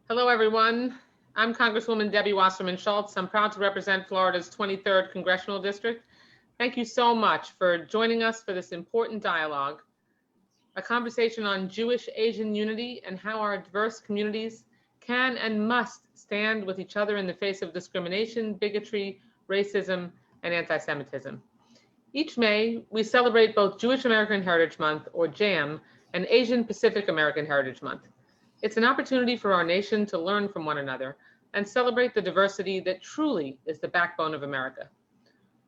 Hello, everyone. I'm Congresswoman Debbie Wasserman Schultz. I'm proud to represent Florida's 23rd Congressional District. Thank you so much for joining us for this important dialogue, a conversation on Jewish-Asian unity and how our diverse communities can and must stand with each other in the face of discrimination, bigotry, racism, and anti-Semitism. Each May, we celebrate both Jewish American Heritage Month, or JAM, and Asian Pacific American Heritage Month. It's an opportunity for our nation to learn from one another and celebrate the diversity that truly is the backbone of America.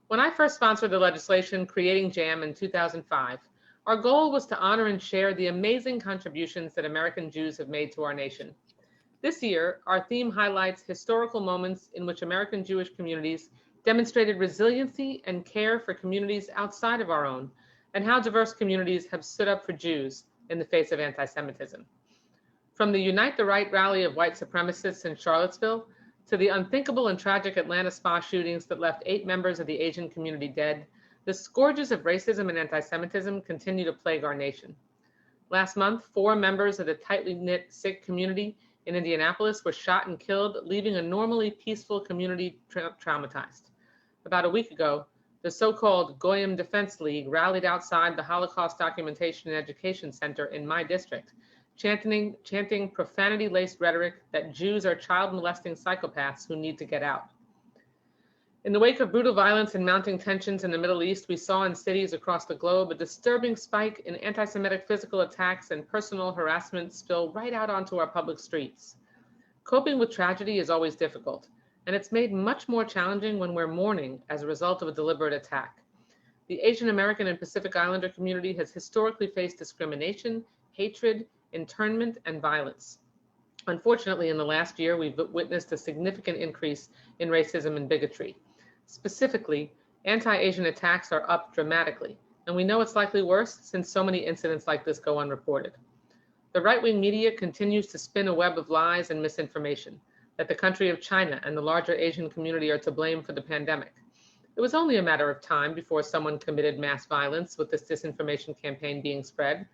When I first sponsored the legislation creating JAM in 2005, our goal was to honor and share the amazing contributions that American Jews have made to our nation. This year, our theme highlights historical moments in which American Jewish communities demonstrated resiliency and care for communities outside of our own, and how diverse communities have stood up for Jews in the face of anti-Semitism. From the Unite the Right rally of white supremacists in Charlottesville to the unthinkable and tragic Atlanta spa shootings that left 8 members of the Asian community dead, the scourges of racism and anti-Semitism continue to plague our nation. Last month, 4 members of the tightly knit Sikh community in Indianapolis were shot and killed, leaving a normally peaceful community traumatized. About a week ago, the so-called Goyim Defense League rallied outside the Holocaust Documentation and Education Center in my district, chanting profanity-laced rhetoric that Jews are child-molesting psychopaths who need to get out. In the wake of brutal violence and mounting tensions in the Middle East, we saw in cities across the globe a disturbing spike in anti-Semitic physical attacks and personal harassment spill right out onto our public streets. Coping with tragedy is always difficult, and it's made much more challenging when we're mourning as a result of a deliberate attack. The Asian American and Pacific Islander community has historically faced discrimination, hatred, internment, and violence. Unfortunately, in the last year, we've witnessed a significant increase in racism and bigotry. Specifically, anti-Asian attacks are up dramatically, and we know it's likely worse since so many incidents like this go unreported. The right-wing media continues to spin a web of lies and misinformation, that the country of China and the larger Asian community are to blame for the pandemic. It was only a matter of time before someone committed mass violence with this disinformation campaign being spread.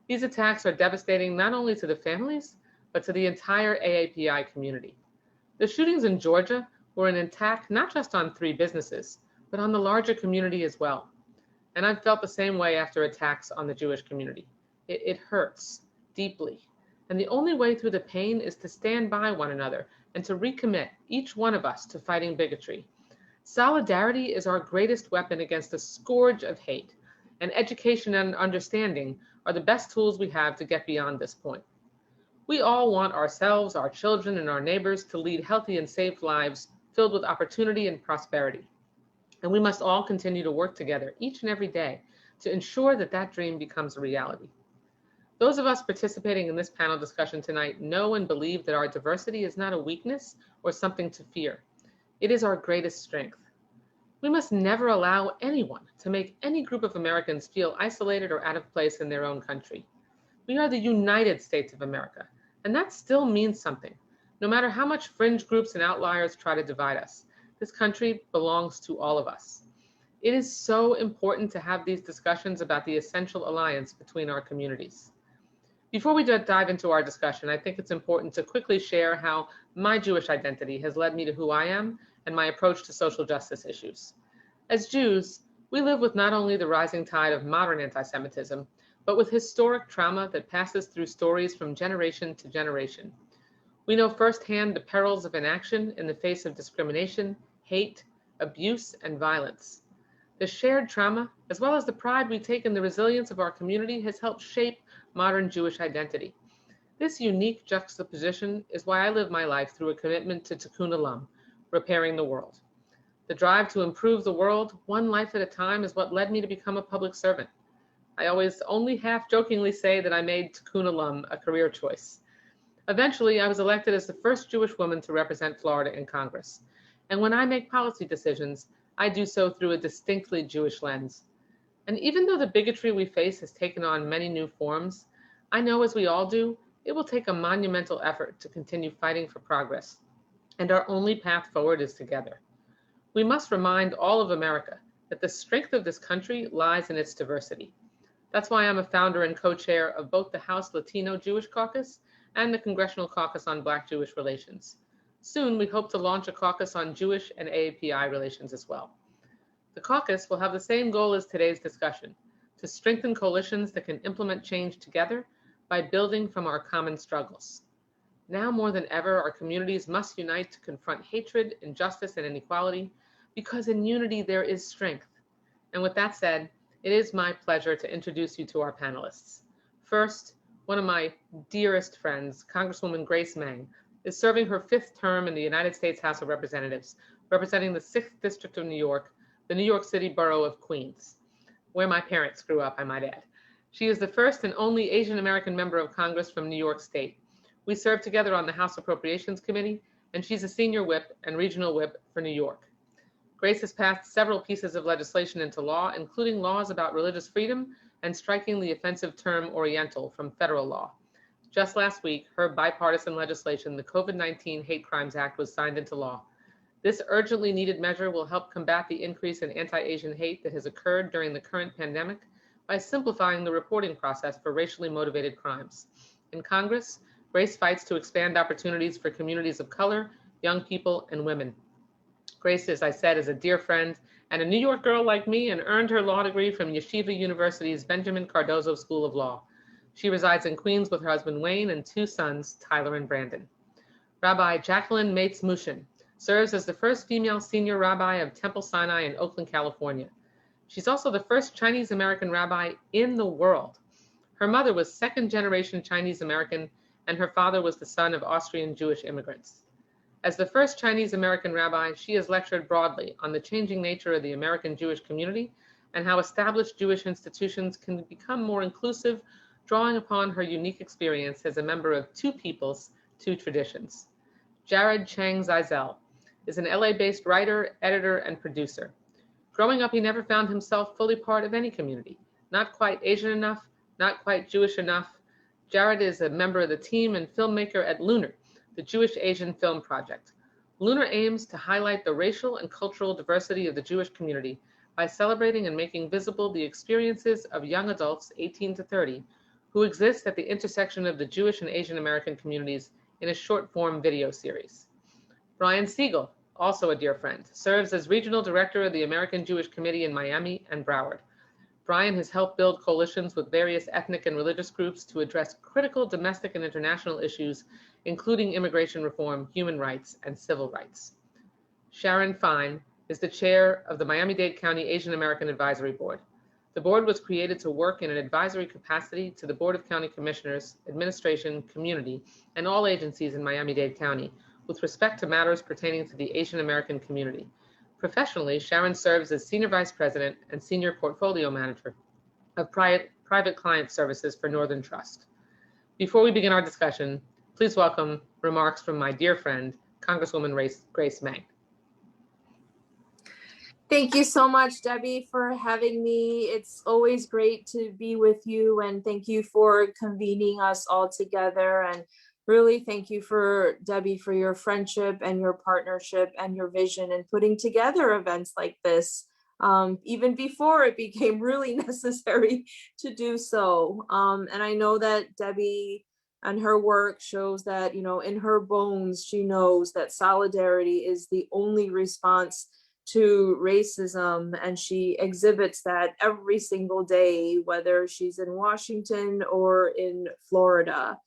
These attacks are devastating not only to the families, but to the entire AAPI community. The shootings in Georgia were an attack not just on 3 businesses, but on the larger community as well. And I've felt the same way after attacks on the Jewish community. It hurts deeply. And the only way through the pain is to stand by one another and to recommit, each one of us, to fighting bigotry. Solidarity is our greatest weapon against the scourge of hate, and education and understanding are the best tools we have to get beyond this point. We all want ourselves, our children, and our neighbors to lead healthy and safe lives filled with opportunity and prosperity. And we must all continue to work together each and every day to ensure that that dream becomes a reality. Those of us participating in this panel discussion tonight know and believe that our diversity is not a weakness or something to fear. It is our greatest strength. We must never allow anyone to make any group of Americans feel isolated or out of place in their own country. We are the United States of America, and that still means something. No matter how much fringe groups and outliers try to divide us, this country belongs to all of us. It is so important to have these discussions about the essential alliance between our communities. Before we dive into our discussion, I think it's important to quickly share how my Jewish identity has led me to who I am and my approach to social justice issues. As Jews, we live with not only the rising tide of modern anti-Semitism, but with historic trauma that passes through stories from generation to generation. We know firsthand the perils of inaction in the face of discrimination, hate, abuse, and violence. The shared trauma, as well as the pride we take in the resilience of our community, has helped shape modern Jewish identity. This unique juxtaposition is why I live my life through a commitment to tikkun olam, repairing the world. The drive to improve the world, one life at a time, is what led me to become a public servant. I always only half-jokingly say that I made tikkun olam a career choice. Eventually, I was elected as the first Jewish woman to represent Florida in Congress. And when I make policy decisions, I do so through a distinctly Jewish lens. And even though the bigotry we face has taken on many new forms, I know, as we all do, it will take a monumental effort to continue fighting for progress. And our only path forward is together. We must remind all of America that the strength of this country lies in its diversity. That's why I'm a founder and co-chair of both the House Latino Jewish Caucus and the Congressional Caucus on Black-Jewish Relations. Soon, we hope to launch a caucus on Jewish and AAPI relations as well. The caucus will have the same goal as today's discussion, to strengthen coalitions that can implement change together by building from our common struggles. Now more than ever, our communities must unite to confront hatred, injustice, and inequality, because in unity there is strength. And with that said, it is my pleasure to introduce you to our panelists. First, one of my dearest friends, Congresswoman Grace Meng, is serving her 5th term in the United States House of Representatives, representing the 6th District of New York, the New York City borough of Queens, where my parents grew up, I might add. She is the first and only Asian American member of Congress from New York State. We served together on the House Appropriations Committee, and she's a senior whip and regional whip for New York. Grace has passed several pieces of legislation into law, including laws about religious freedom and striking the offensive term Oriental from federal law. Just last week, her bipartisan legislation, the COVID-19 Hate Crimes Act, was signed into law. This urgently needed measure will help combat the increase in anti-Asian hate that has occurred during the current pandemic by simplifying the reporting process for racially motivated crimes. In Congress, Grace fights to expand opportunities for communities of color, young people, and women. Grace, as I said, is a dear friend and a New York girl like me, and earned her law degree from Yeshiva University's Benjamin Cardozo School of Law. She resides in Queens with her husband Wayne and 2 sons, Tyler and Brandon. Rabbi Jacqueline Mates Mushin serves as the first female senior rabbi of Temple Sinai in Oakland, California. She's also the first Chinese American rabbi in the world. Her mother was 2nd-generation Chinese American, and her father was the son of Austrian Jewish immigrants. As the first Chinese American rabbi, she has lectured broadly on the changing nature of the American Jewish community and how established Jewish institutions can become more inclusive, drawing upon her unique experience as a member of 2 peoples, 2 traditions. Jared Chang Zizel is an LA-based writer, editor, and producer. Growing up, he never found himself fully part of any community. Not quite Asian enough, not quite Jewish enough. Jared is a member of the team and filmmaker at Lunar, the Jewish Asian Film Project. Lunar aims to highlight the racial and cultural diversity of the Jewish community by celebrating and making visible the experiences of young adults 18 to 30 who exist at the intersection of the Jewish and Asian American communities in a short-form video series. Brian Siegel, also a dear friend, serves as Regional Director of the American Jewish Committee in Miami and Broward. Brian has helped build coalitions with various ethnic and religious groups to address critical domestic and international issues, including immigration reform, human rights, and civil rights. Sharon Fine is the chair of the Miami-Dade County Asian American Advisory Board. The board was created to work in an advisory capacity to the Board of County Commissioners, administration, community, and all agencies in Miami-Dade County with respect to matters pertaining to the Asian American community. Professionally, Sharon serves as Senior Vice President and Senior Portfolio Manager of Private Client Services for Northern Trust. Before we begin our discussion, please welcome remarks from my dear friend, Congresswoman Grace Meng. Thank you so much, Debbie, for having me. It's always great to be with you, and thank you for convening us all together. And really thank you for Debbie for your friendship and your partnership and your vision and putting together events like this, even before it became really necessary to do so. And I know that Debbie and her work shows that, you know, in her bones, she knows that solidarity is the only response to racism, and she exhibits that every single day, whether she's in Washington or in Florida.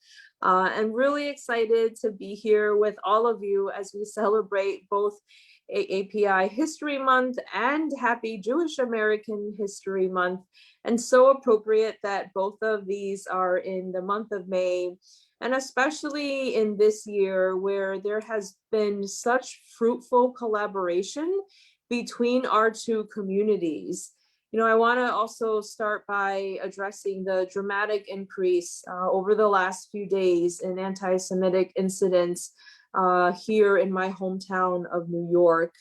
And really excited to be here with all of you as we celebrate both AAPI History Month and Happy Jewish American History Month. And so appropriate that both of these are in the month of May, and especially in this year where there has been such fruitful collaboration between our 2 communities. You know, I want to also start by addressing the dramatic increase over the last few days in anti-Semitic incidents here in my hometown of New York.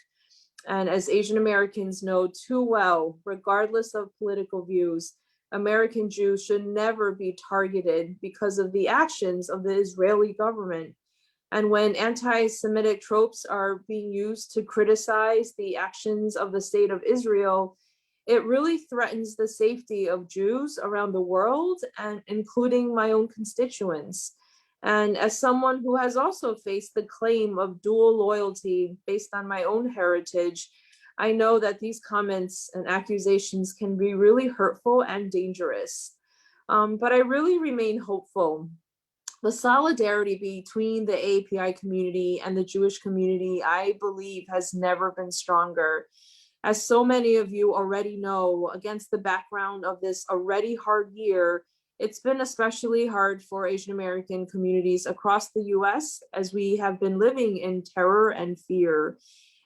And as Asian Americans know too well, regardless of political views, American Jews should never be targeted because of the actions of the Israeli government. And when anti-Semitic tropes are being used to criticize the actions of the state of Israel, it really threatens the safety of Jews around the world, and including my own constituents. And as someone who has also faced the claim of dual loyalty based on my own heritage, I know that these comments and accusations can be really hurtful and dangerous. But I really remain hopeful. The solidarity between the AAPI community and the Jewish community, I believe, has never been stronger. As so many of you already know, against the background of this already hard year, it's been especially hard for Asian American communities across the US as we have been living in terror and fear.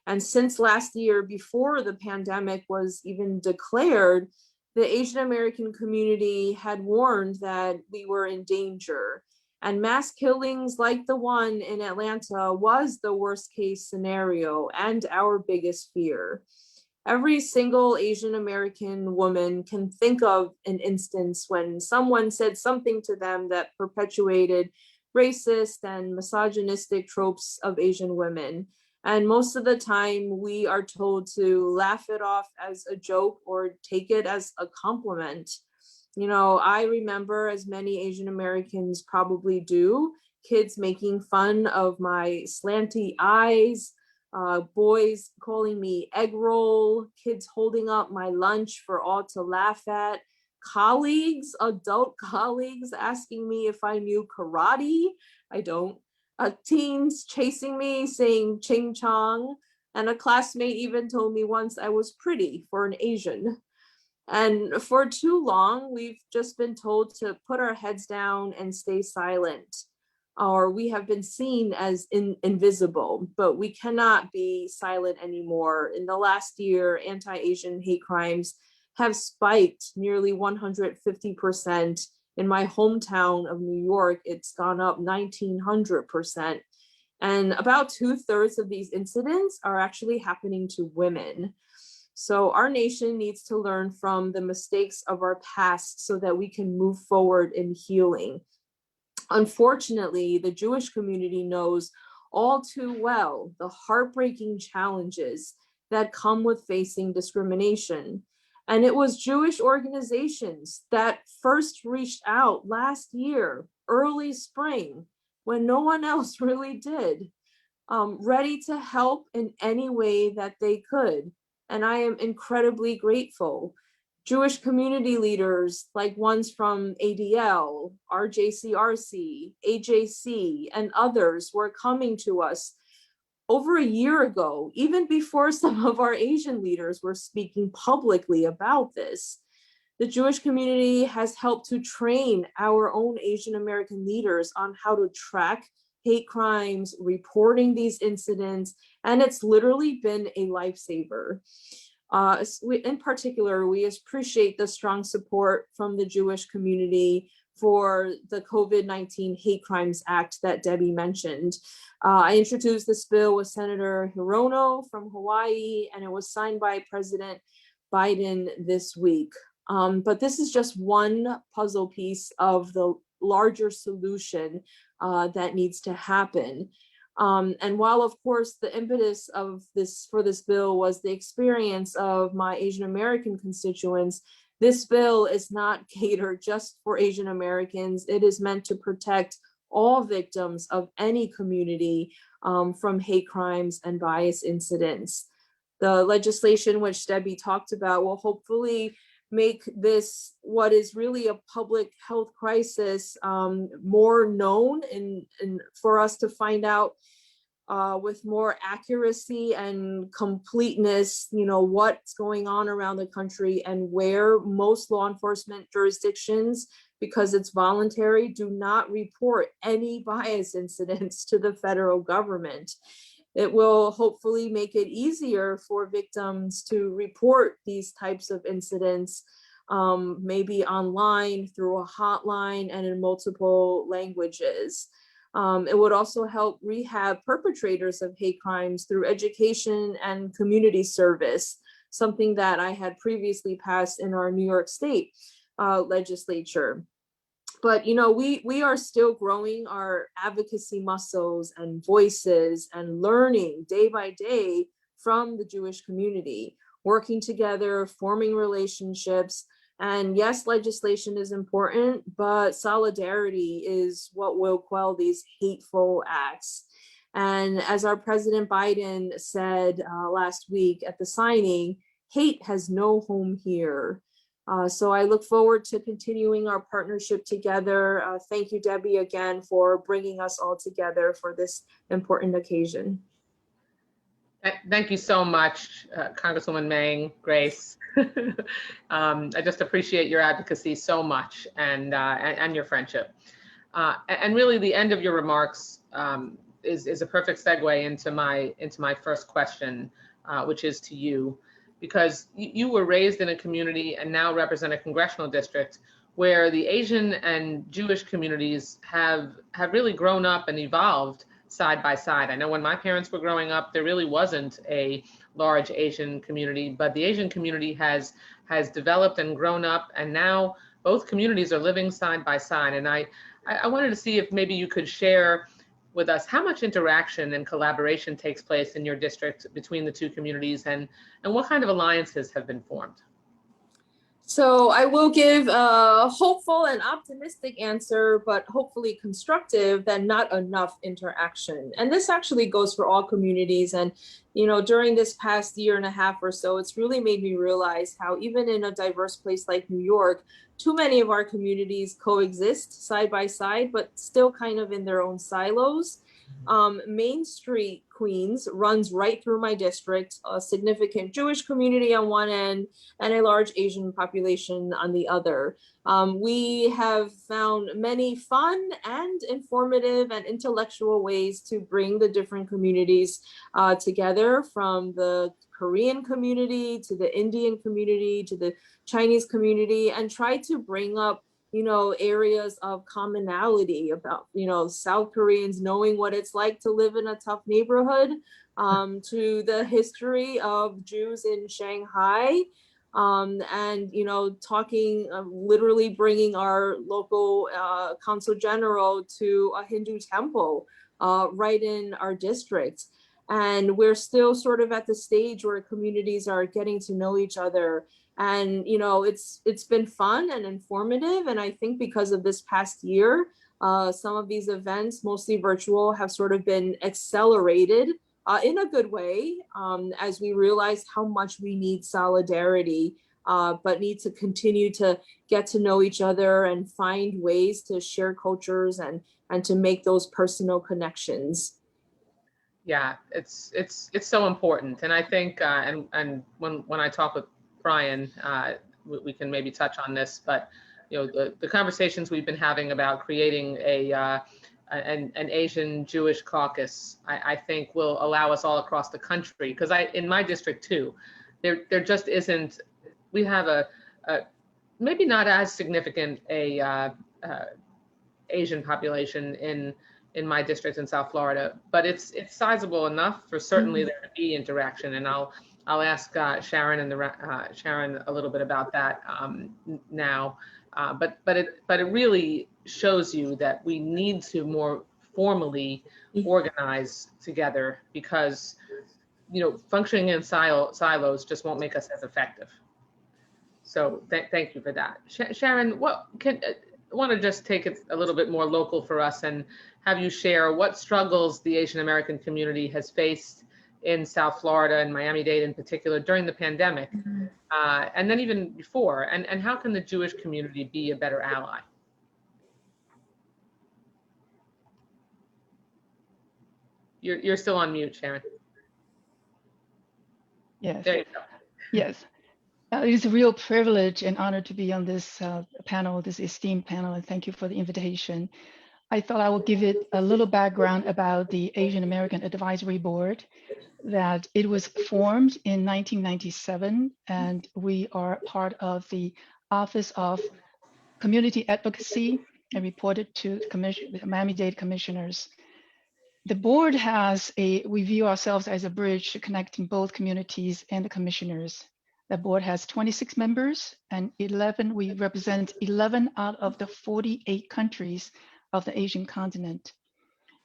And since last year, before the pandemic was even declared, the Asian American community had warned that we were in danger. And mass killings like the one in Atlanta was the worst case scenario and our biggest fear. Every single Asian American woman can think of an instance when someone said something to them that perpetuated racist and misogynistic tropes of Asian women. And most of the time, we are told to laugh it off as a joke or take it as a compliment. You know, I remember, as many Asian Americans probably do, kids making fun of my slanty eyes, boys calling me egg roll, kids holding up my lunch for all to laugh at, colleagues, adult colleagues asking me if I knew karate. I don't. Teens chasing me saying ching chong, and a classmate even told me once I was pretty for an Asian. And for too long, we've just been told to put our heads down and stay silent, or we have been seen as invisible, but we cannot be silent anymore. In the last year, anti-Asian hate crimes have spiked nearly 150%. In my hometown of New York, it's gone up 1900%. And about 2/3 of these incidents are actually happening to women. So our nation needs to learn from the mistakes of our past so that we can move forward in healing. Unfortunately, the Jewish community knows all too well the heartbreaking challenges that come with facing discrimination. And it was Jewish organizations that first reached out last year, early spring, when no one else really did, ready to help in any way that they could. And I am incredibly grateful. Jewish community leaders like ones from ADL, RJCRC, AJC, and others were coming to us over a year ago, even before some of our Asian leaders were speaking publicly about this. The Jewish community has helped to train our own Asian American leaders on how to track hate crimes, reporting these incidents, and it's literally been a lifesaver. In particular, we appreciate the strong support from the Jewish community for the COVID-19 Hate Crimes Act that Debbie mentioned. I introduced this bill with Senator Hirono from Hawaii, and it was signed by President Biden this week. But this is just one puzzle piece of the larger solution that needs to happen. And while, of course, the impetus of this bill was the experience of my Asian American constituents, this bill is not catered just for Asian Americans. It is meant to protect all victims of any community from hate crimes and bias incidents. The legislation which Debbie talked about will hopefully make this, what is really a public health crisis, more known and for us to find out with more accuracy and completeness, you know, what's going on around the country, and where most law enforcement jurisdictions, because it's voluntary, do not report any bias incidents to the federal government. It will hopefully make it easier for victims to report these types of incidents, maybe online, through a hotline, and in multiple languages. It would also help rehab perpetrators of hate crimes through education and community service, something that I had previously passed in our New York State legislature. But you know, we are still growing our advocacy muscles and voices and learning day by day from the Jewish community, working together, forming relationships, And yes, legislation is important, but solidarity is what will quell these hateful acts. And as our President Biden said last week at the signing, hate has no home here. So I look forward to continuing our partnership together. Thank you, Debbie, again, for bringing us all together for this important occasion. Thank you so much, Congresswoman Meng, Grace. I just appreciate your advocacy so much and your friendship. And really, the end of your remarks is a perfect segue into my first question, which is to you, because you were raised in a community and now represent a congressional district where the Asian and Jewish communities have really grown up and evolved side by side. I know when my parents were growing up, there really wasn't a large Asian community, but the Asian community has developed and grown up, and now both communities are living side by side. And I wanted to see if maybe you could share with us how much interaction and collaboration takes place in your district between the two communities, and what kind of alliances have been formed. So I will give a hopeful and optimistic answer, but hopefully constructive, that not enough interaction. And this actually goes for all communities. And, you know, during this past year and a half or so, it's really made me realize how even in a diverse place like New York, too many of our communities coexist side by side, but still kind of in their own silos. Main Street, Queens, runs right through my district, a significant Jewish community on one end and a large Asian population on the other. We have found many fun and informative and intellectual ways to bring the different communities together, from the Korean community to the Indian community to the Chinese community, and try to bring up, you know, areas of commonality about, you know, South Koreans knowing what it's like to live in a tough neighborhood, to the history of Jews in Shanghai, and, you know, talking, literally bringing our local consul general to a Hindu temple right in our district. And we're still sort of at the stage where communities are getting to know each other. And, you know, it's been fun and informative. And I think because of this past year, some of these events, mostly virtual, have sort of been accelerated in a good way, as we realize how much we need solidarity, but need to continue to get to know each other and find ways to share cultures and to make those personal connections. Yeah, it's so important. And I think, and when I talk with Brian, we can maybe touch on this, but, you know, the conversations we've been having about creating an Asian Jewish caucus, I think will allow us all across the country, because in my district too, there just isn't, we have a maybe not as significant Asian population in my district in South Florida, but it's sizable enough for certainly there to be interaction. And I'll ask Sharon and Sharon a little bit about that now. But it really shows you that we need to more formally organize together, because, you know, functioning in silos just won't make us as effective. So thank you for that. Sharon, I want to just take it a little bit more local for us and have you share what struggles the Asian American community has faced in South Florida and Miami-Dade in particular during the pandemic, and then even before, and how can the Jewish community be a better ally? You're still on mute, Sharon. Yes. There you go. Yes. It is a real privilege and honor to be on this panel, this esteemed panel, and thank you for the invitation. I thought I would give it a little background about the Asian American Advisory Board, that it was formed in 1997, and we are part of the Office of Community Advocacy and reported to the Miami-Dade commissioners. The board we view ourselves as a bridge connecting both communities and the commissioners. The board has 26 members, and we represent 11 out of the 48 countries of the Asian continent.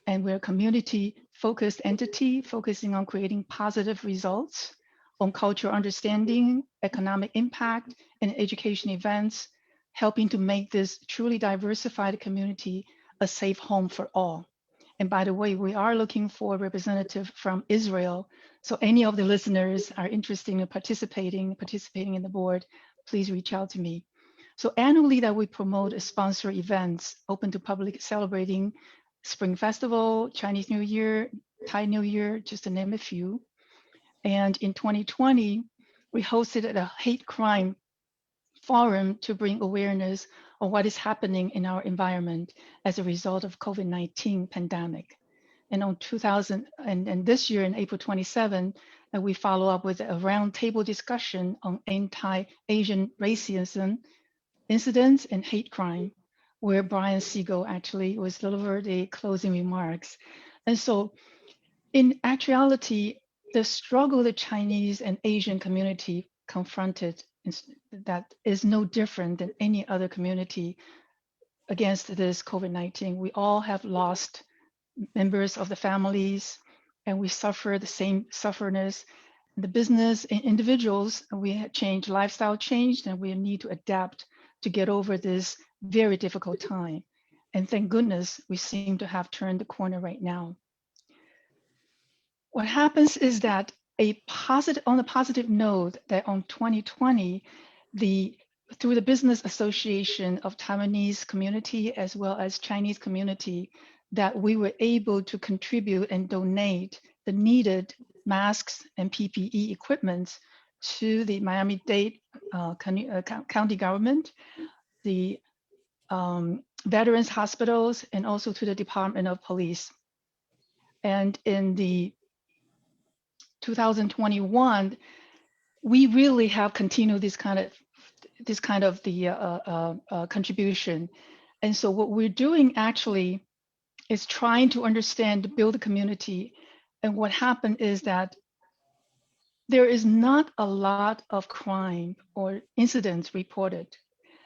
And we're a community-focused entity focusing on creating positive results on cultural understanding, economic impact, and education events, helping to make this truly diversified community a safe home for all. And by the way, we are looking for a representative from Israel. So any of the listeners are interested in participating in the board, please reach out to me. So annually that we promote sponsor events open to public celebrating Spring Festival, Chinese New Year, Thai New Year, just to name a few. And in 2020, we hosted a hate crime forum to bring awareness of what is happening in our environment as a result of COVID-19 pandemic. And on 2000 and this year in April 27, we follow up with a roundtable discussion on anti-Asian racism incidents and hate crime, where Brian Siegel actually was delivered the closing remarks. And so in actuality, the struggle the Chinese and Asian community confronted that is no different than any other community against this COVID-19. We all have lost members of the families, and we suffer the same sufferness. The business and individuals, we had changed, lifestyle changed, and we need to adapt to get over this very difficult time. And thank goodness we seem to have turned the corner right now. What happens is that on a positive note, that on 2020, through the Business Association of Taiwanese community as well as Chinese community, that we were able to contribute and donate the needed masks and PPE equipment to the Miami-Dade county government, the veterans hospitals, and also to the Department of Police. And in the 2021, we really have continued this kind of the contribution. And so what we're doing actually is trying to understand, build a community. And what happened is that there is not a lot of crime or incidents reported.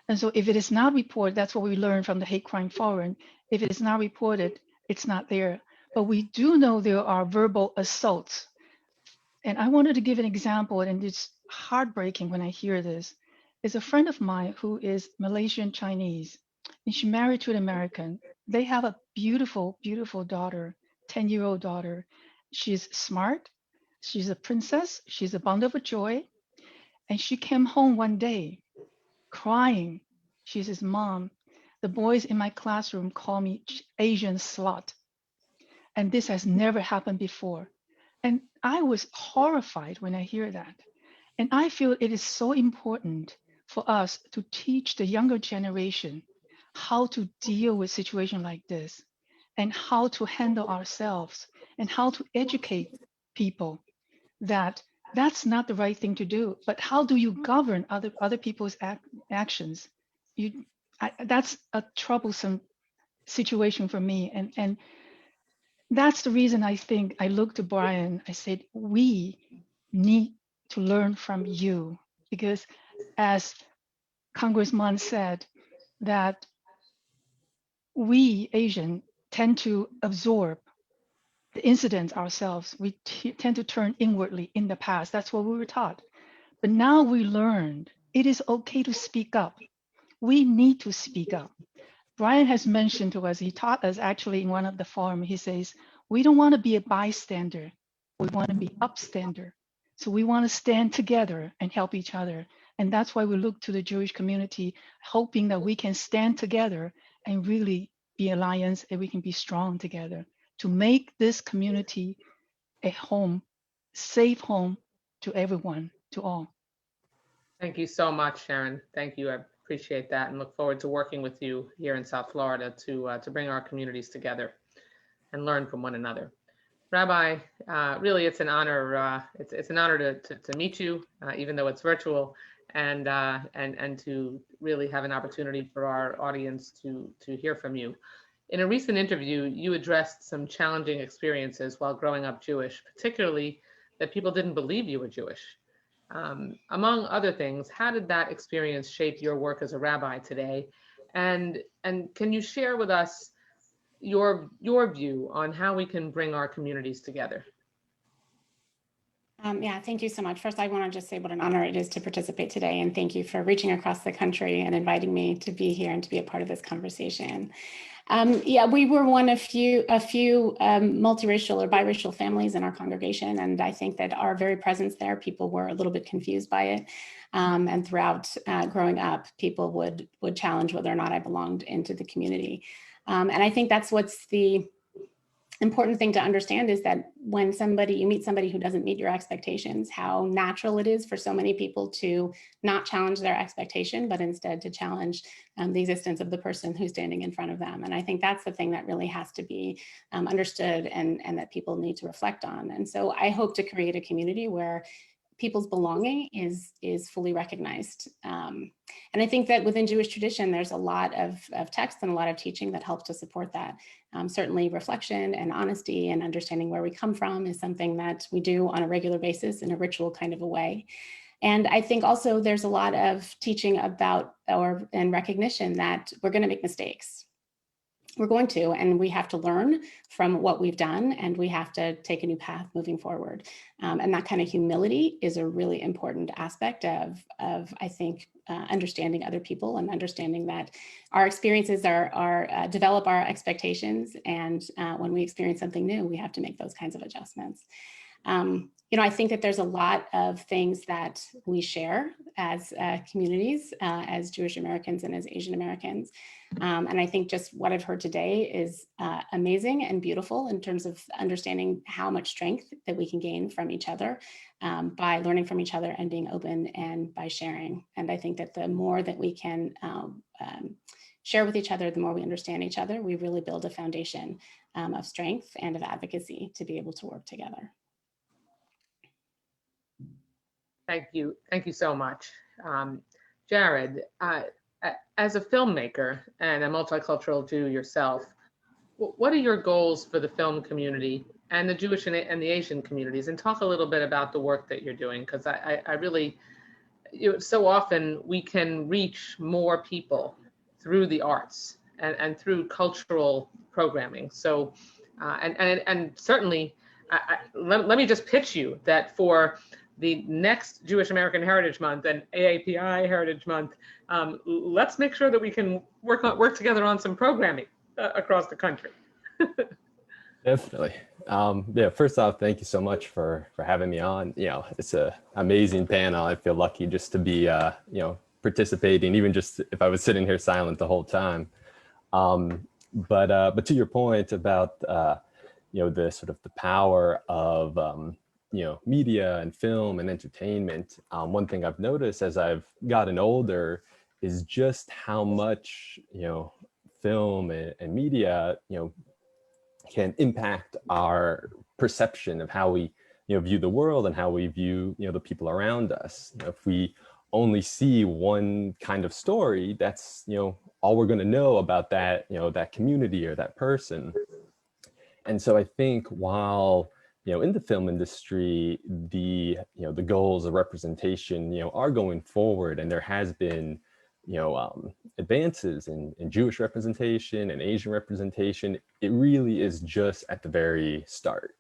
And so if it is not reported, that's what we learned from the Hate Crime Forum. If it is not reported, it's not there. But we do know there are verbal assaults. And I wanted to give an example, and it's heartbreaking when I hear this. Is a friend of mine who is Malaysian Chinese, and she married to an American. They have a beautiful, beautiful daughter, 10-year-old daughter. She's smart, she's a princess, she's a bundle of joy. And she came home one day crying. She says, "Mom, the boys in my classroom call me Asian slut. And this has never happened before." And I was horrified when I hear that. And I feel it is so important for us to teach the younger generation how to deal with situations like this and how to handle ourselves and how to educate people that that's not the right thing to do. But how do you govern other people's actions? That's a troublesome situation for me. And that's the reason I think I looked to Brian. I said, we need to learn from you, because as Congressman said, that we Asian tend to absorb the incidents ourselves. We tend to turn inwardly in the past. That's what we were taught. But now we learned it is okay to speak up. We need to speak up. Brian has mentioned to us, he taught us actually in one of the forum, he says, we don't want to be a bystander. We want to be upstander. So we want to stand together and help each other. And that's why we look to the Jewish community, hoping that we can stand together and really be alliance and we can be strong together to make this community a home, safe home to everyone, to all. Thank you so much, Sharon. Thank you. I appreciate that and look forward to working with you here in South Florida to bring our communities together and learn from one another. Rabbi, really, it's an honor. It's an honor to meet you, even though it's virtual, and to really have an opportunity for our audience to hear from you. In a recent interview, you addressed some challenging experiences while growing up Jewish, particularly that people didn't believe you were Jewish. Among other things, how did that experience shape your work as a rabbi today? And can you share with us your view on how we can bring our communities together? Yeah, thank you so much. First, I want to just say what an honor it is to participate today, and thank you for reaching across the country and inviting me to be here and to be a part of this conversation. Yeah, we were one of a few multiracial or biracial families in our congregation, and I think that our very presence there, people were a little bit confused by it. And throughout growing up, people would challenge whether or not I belonged into the community. And I think that's what's the important thing to understand, is that when you meet somebody who doesn't meet your expectations, how natural it is for so many people to not challenge their expectation, but instead to challenge the existence of the person who's standing in front of them. And I think that's the thing that really has to be understood, and that people need to reflect on. And so I hope to create a community where people's belonging is fully recognized. And I think that within Jewish tradition, there's a lot of text and a lot of teaching that helps to support that. Certainly reflection and honesty and understanding where we come from is something that we do on a regular basis in a ritual kind of a way. And I think also there's a lot of teaching about and recognition that we're going to make mistakes. We're going to, and we have to learn from what we've done, and we have to take a new path moving forward. And that kind of humility is a really important aspect of I think, understanding other people and understanding that our experiences develop our expectations. And when we experience something new, we have to make those kinds of adjustments. I think that there's a lot of things that we share as communities, as Jewish Americans and as Asian Americans. And I think just what I've heard today is amazing and beautiful in terms of understanding how much strength that we can gain from each other by learning from each other and being open and by sharing. And I think that the more that we can share with each other, the more we understand each other, we really build a foundation of strength and of advocacy to be able to work together. Thank you. Thank you so much. Jared, as a filmmaker and a multicultural Jew yourself, what are your goals for the film community and the Jewish and the Asian communities? And talk a little bit about the work that you're doing, because I really, so often we can reach more people through the arts and through cultural programming. So, and certainly, let me just pitch you that for the next Jewish American Heritage Month and AAPI Heritage Month, let's make sure that we can work together on some programming across the country. Definitely. Yeah, first off, thank you so much for having me on. It's an amazing panel. I feel lucky just to be, participating, even just if I was sitting here silent the whole time. But to your point about, the sort of the power of, media and film and entertainment, one thing I've noticed as I've gotten older is just how much, film and media, can impact our perception of how we, view the world and how we view, the people around us. If we only see one kind of story, that's, all we're going to know about that, that community or that person. And so I think while, in the film industry, the goals of representation, are going forward, and there has been, advances in Jewish representation and Asian representation, it really is just at the very start.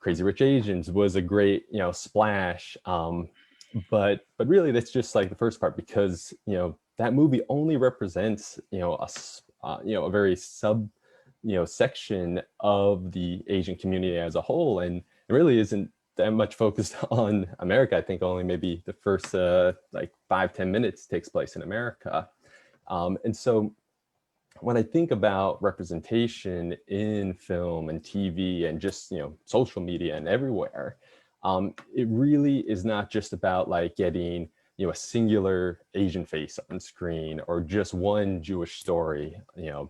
Crazy Rich Asians was a great, splash, but really that's just like the first part, because that movie only represents a very section of the Asian community as a whole, and it really isn't that much focused on America. I think only maybe the first 5-10 minutes takes place in America. And so when I think about representation in film and TV and just, social media and everywhere, it really is not just about getting, a singular Asian face on screen or just one Jewish story,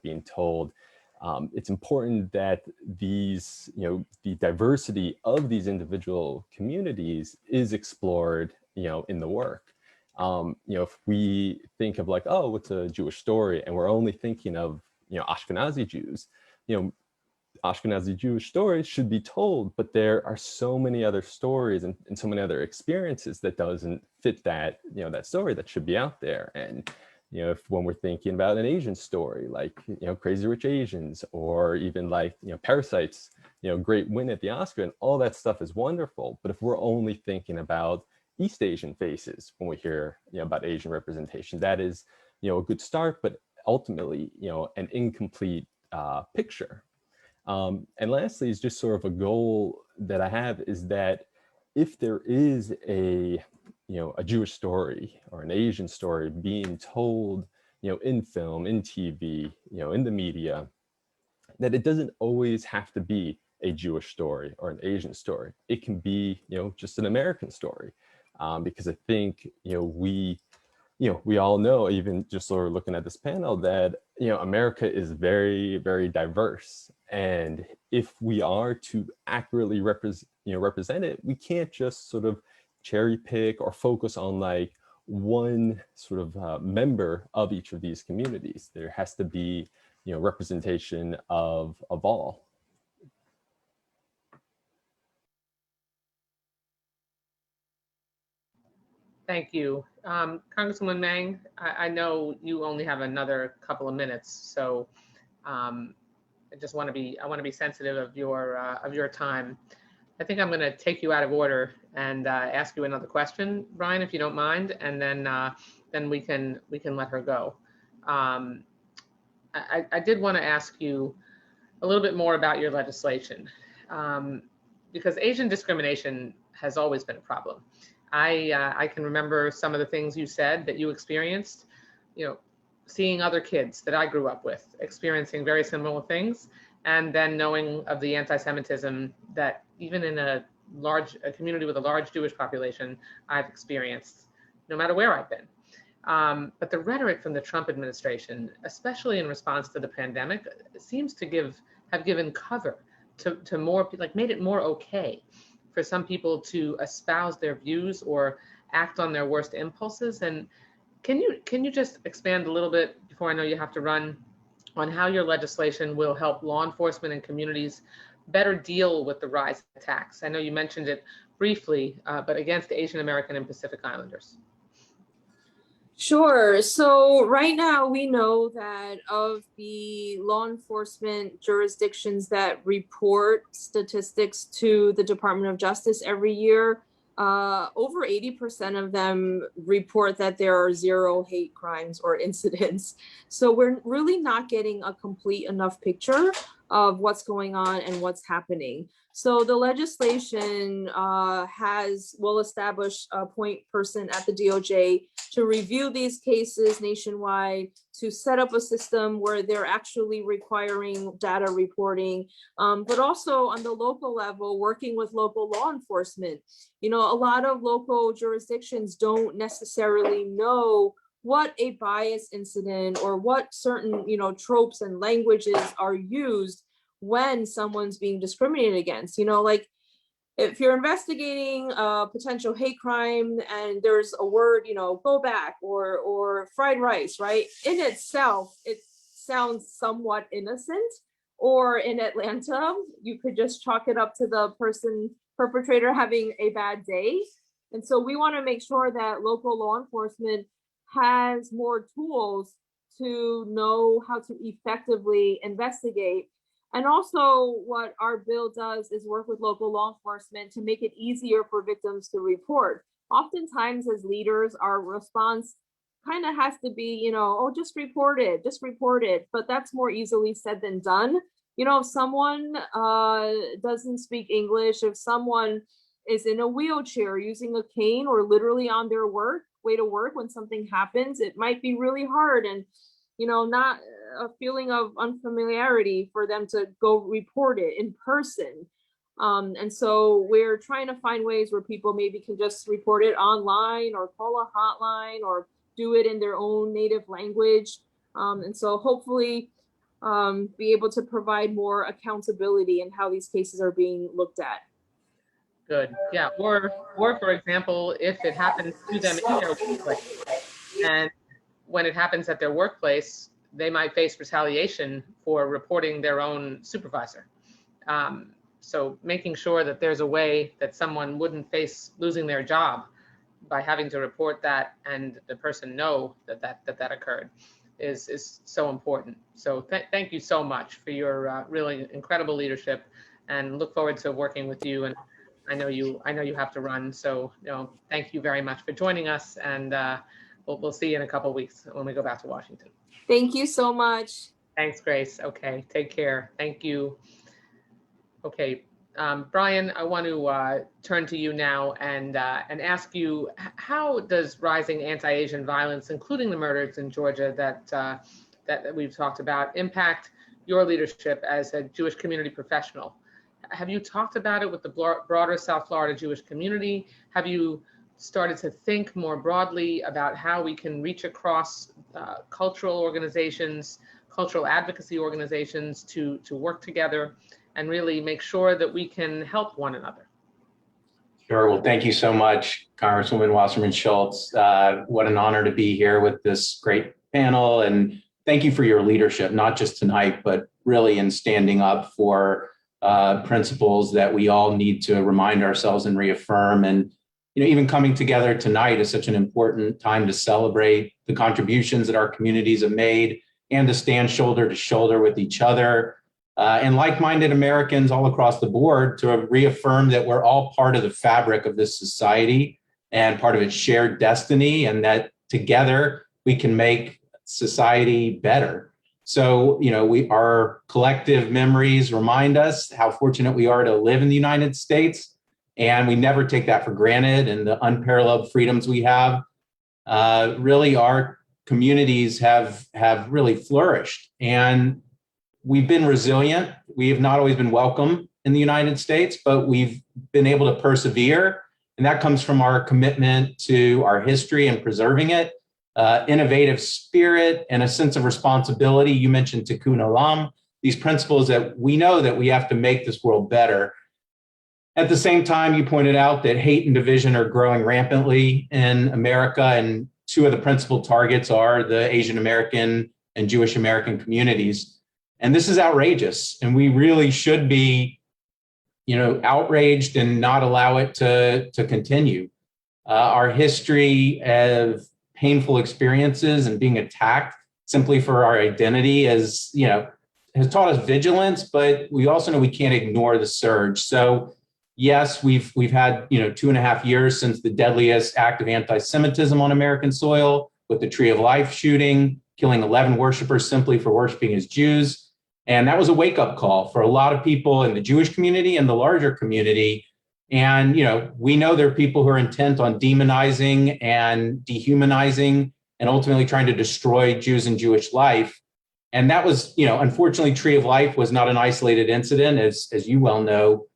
being told. It's important that these, the diversity of these individual communities is explored, in the work. If we think of oh, what's a Jewish story, and we're only thinking of, Ashkenazi Jews, Ashkenazi Jewish stories should be told, but there are so many other stories and so many other experiences that doesn't fit that, that story that should be out there. And when we're thinking about an Asian story, Crazy Rich Asians, or even Parasites, great win at the Oscar, and all that stuff is wonderful. But if we're only thinking about East Asian faces when we hear about Asian representation, that is a good start, but ultimately an incomplete picture. And lastly is just sort of a goal that I have, is that if there is a Jewish story or an Asian story being told in film, in TV, in the media, that it doesn't always have to be a Jewish story or an Asian story. It can be just an American story, because I think we all know, even just sort of looking at this panel, that America is very, very diverse, and if we are to accurately represent it, we can't just sort of cherry pick or focus on like one sort of member of each of these communities. There has to be representation of all. Thank you. Congresswoman Meng, I know you only have another couple of minutes, so I want to be sensitive of your time. I think I'm going to take you out of order and ask you another question, Brian, if you don't mind, and then we can let her go. I did want to ask you a little bit more about your legislation, because Asian discrimination has always been a problem. I can remember some of the things you said that you experienced, seeing other kids that I grew up with experiencing very similar things, and then knowing of the anti-Semitism that even in a community with a large Jewish population, I've experienced, no matter where I've been. But the rhetoric from the Trump administration, especially in response to the pandemic, seems to have given cover to more, like made it more okay for some people to espouse their views or act on their worst impulses. And can you just expand a little bit, before I know you have to run, on how your legislation will help law enforcement and communities better deal with the rise of attacks? I know you mentioned it briefly, but against Asian American and Pacific Islanders. Sure. So right now we know that of the law enforcement jurisdictions that report statistics to the Department of Justice every year, over 80% of them report that there are 0 hate crimes or incidents. So we're really not getting a complete enough picture of what's going on and what's happening. So the legislation will establish a point person at the DOJ to review these cases nationwide, to set up a system where they're actually requiring data reporting, but also on the local level, working with local law enforcement. A lot of local jurisdictions don't necessarily know what a bias incident or what certain, tropes and languages are used when someone's being discriminated against. Like if you're investigating a potential hate crime and there's a word, go back or fried rice, right? In itself, it sounds somewhat innocent. Or in Atlanta, you could just chalk it up to the perpetrator having a bad day. And so we want to make sure that local law enforcement has more tools to know how to effectively investigate. And also what our bill does is work with local law enforcement to make it easier for victims to report. Oftentimes as leaders, our response kind of has to be, oh, just report it. But that's more easily said than done. If someone doesn't speak English, if someone is in a wheelchair using a cane or literally on their way to work when something happens, it might be really hard and not a feeling of unfamiliarity for them to go report it in person. And so we're trying to find ways where people maybe can just report it online or call a hotline or do it in their own native language. And so hopefully be able to provide more accountability in how these cases are being looked at. Good. Yeah. Or for example, if it happens to them in their workplace, and when it happens at their workplace, they might face retaliation for reporting their own supervisor. So making sure that there's a way that someone wouldn't face losing their job by having to report that and the person know that occurred is so important. So thank you so much for your really incredible leadership and look forward to working with you. And I know you have to run, so thank you very much for joining us, and we'll see you in a couple of weeks when we go back to Washington. Thank you so much. Thanks, Grace. Okay, take care. Thank you. Okay, Brian, I want to turn to you now and ask you, how does rising anti-Asian violence, including the murders in Georgia that we've talked about, impact your leadership as a Jewish community professional? Have you talked about it with the broader South Florida Jewish community? Have you started to think more broadly about how we can reach across cultural organizations, cultural advocacy organizations to work together and really make sure that we can help one another? Sure. Well, thank you so much, Congresswoman Wasserman Schultz. What an honor to be here with this great panel. And thank you for your leadership, not just tonight, but really in standing up for principles that we all need to remind ourselves and reaffirm. And even coming together tonight is such an important time to celebrate the contributions that our communities have made and to stand shoulder to shoulder with each other and like-minded Americans all across the board to reaffirm that we're all part of the fabric of this society and part of its shared destiny, and that together we can make society better. So, our collective memories remind us how fortunate we are to live in the United States, and we never take that for granted, and the unparalleled freedoms we have. Really, our communities have really flourished, and we've been resilient. We have not always been welcome in the United States, but we've been able to persevere, and that comes from our commitment to our history and preserving it. Innovative spirit and a sense of responsibility. You mentioned Tikkun Olam, these principles that we know that we have to make this world better. At the same time, you pointed out that hate and division are growing rampantly in America, and two of the principal targets are the Asian American and Jewish American communities. And this is outrageous, and we really should be, outraged and not allow it to continue. Our history of painful experiences and being attacked simply for our identity has taught us vigilance, but we also know we can't ignore the surge. So yes, we've had 2.5 years since the deadliest act of anti-Semitism on American soil with the Tree of Life shooting, killing 11 worshipers simply for worshiping as Jews. And that was a wake-up call for a lot of people in the Jewish community and the larger community. And, we know there are people who are intent on demonizing and dehumanizing and ultimately trying to destroy Jews and Jewish life. And that was, unfortunately, Tree of Life was not an isolated incident. As you well know,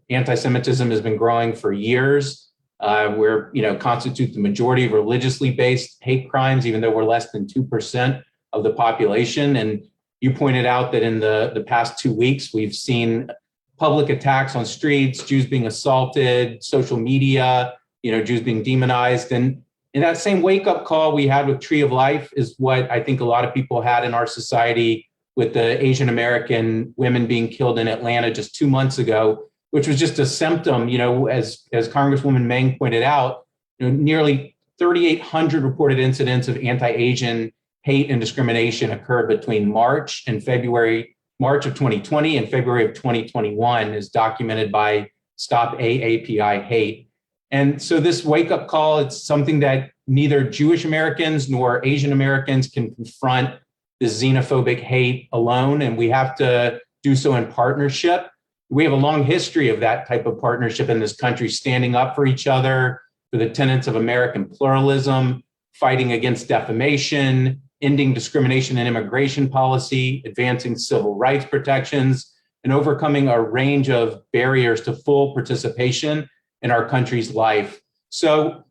anti-Semitism has been growing for years. We're, constitute the majority of religiously based hate crimes, even though we're less than 2% of the population. And you pointed out that in the past 2 weeks, we've seen public attacks on streets, Jews being assaulted, social media, Jews being demonized. And in that same wake-up call we had with Tree of Life is what I think a lot of people had in our society with the Asian American women being killed in Atlanta just 2 months ago, which was just a symptom, as Congresswoman Meng pointed out, nearly 3,800 reported incidents of anti-Asian hate and discrimination occurred between March of 2020 and February of 2021 is documented by Stop AAPI Hate. And so this wake-up call, it's something that neither Jewish Americans nor Asian Americans can confront this xenophobic hate alone, and we have to do so in partnership. We have a long history of that type of partnership in this country, standing up for each other, for the tenets of American pluralism, fighting against defamation, ending discrimination and immigration policy, advancing civil rights protections, and overcoming a range of barriers to full participation in our country's life. So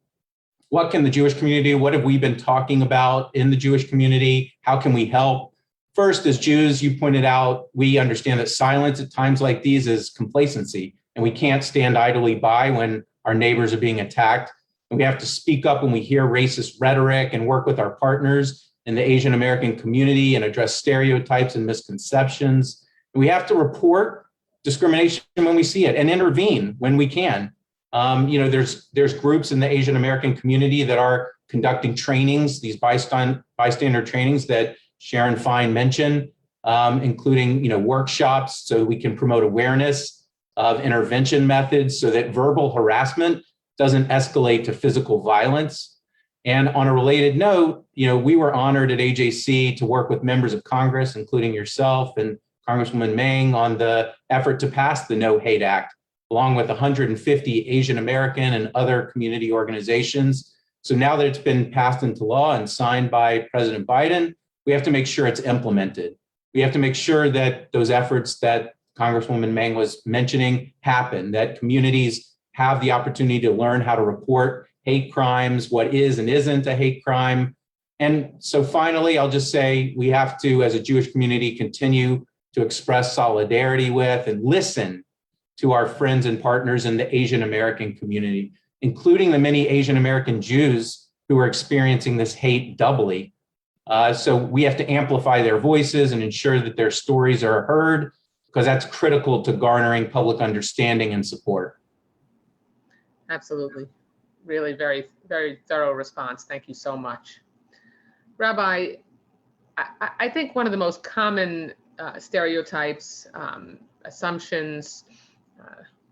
what can the Jewish community do? What have we been talking about in the Jewish community? How can we help? First, as Jews, you pointed out, we understand that silence at times like these is complacency, and we can't stand idly by when our neighbors are being attacked. And we have to speak up when we hear racist rhetoric and work with our partners in the Asian American community and address stereotypes and misconceptions. And we have to report discrimination when we see it and intervene when we can. There's groups in the Asian American community that are conducting trainings, these bystander trainings that Sharon Fine mentioned. including workshops so we can promote awareness of intervention methods so that verbal harassment doesn't escalate to physical violence. And on a related note, we were honored at AJC to work with members of Congress, including yourself and Congresswoman Meng, on the effort to pass the No Hate Act, along with 150 Asian American and other community organizations. So now that it's been passed into law and signed by President Biden, we have to make sure it's implemented. We have to make sure that those efforts that Congresswoman Meng was mentioning happen, that communities have the opportunity to learn how to report hate crimes, what is and isn't a hate crime. And so finally, I'll just say we have to, as a Jewish community, continue to express solidarity with and listen to our friends and partners in the Asian American community, including the many Asian American Jews who are experiencing this hate doubly. So we have to amplify their voices and ensure that their stories are heard, because that's critical to garnering public understanding and support. Absolutely. Really very, very thorough response. Thank you so much. Rabbi, I think one of the most common stereotypes, assumptions,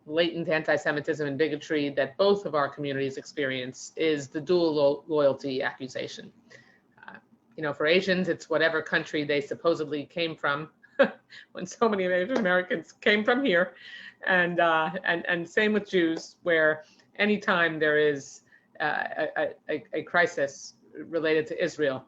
latent anti-Semitism and bigotry that both of our communities experience is the dual loyalty accusation. For Asians, it's whatever country they supposedly came from, when so many Asian Americans came from here, and same with Jews, where anytime there is a crisis related to Israel,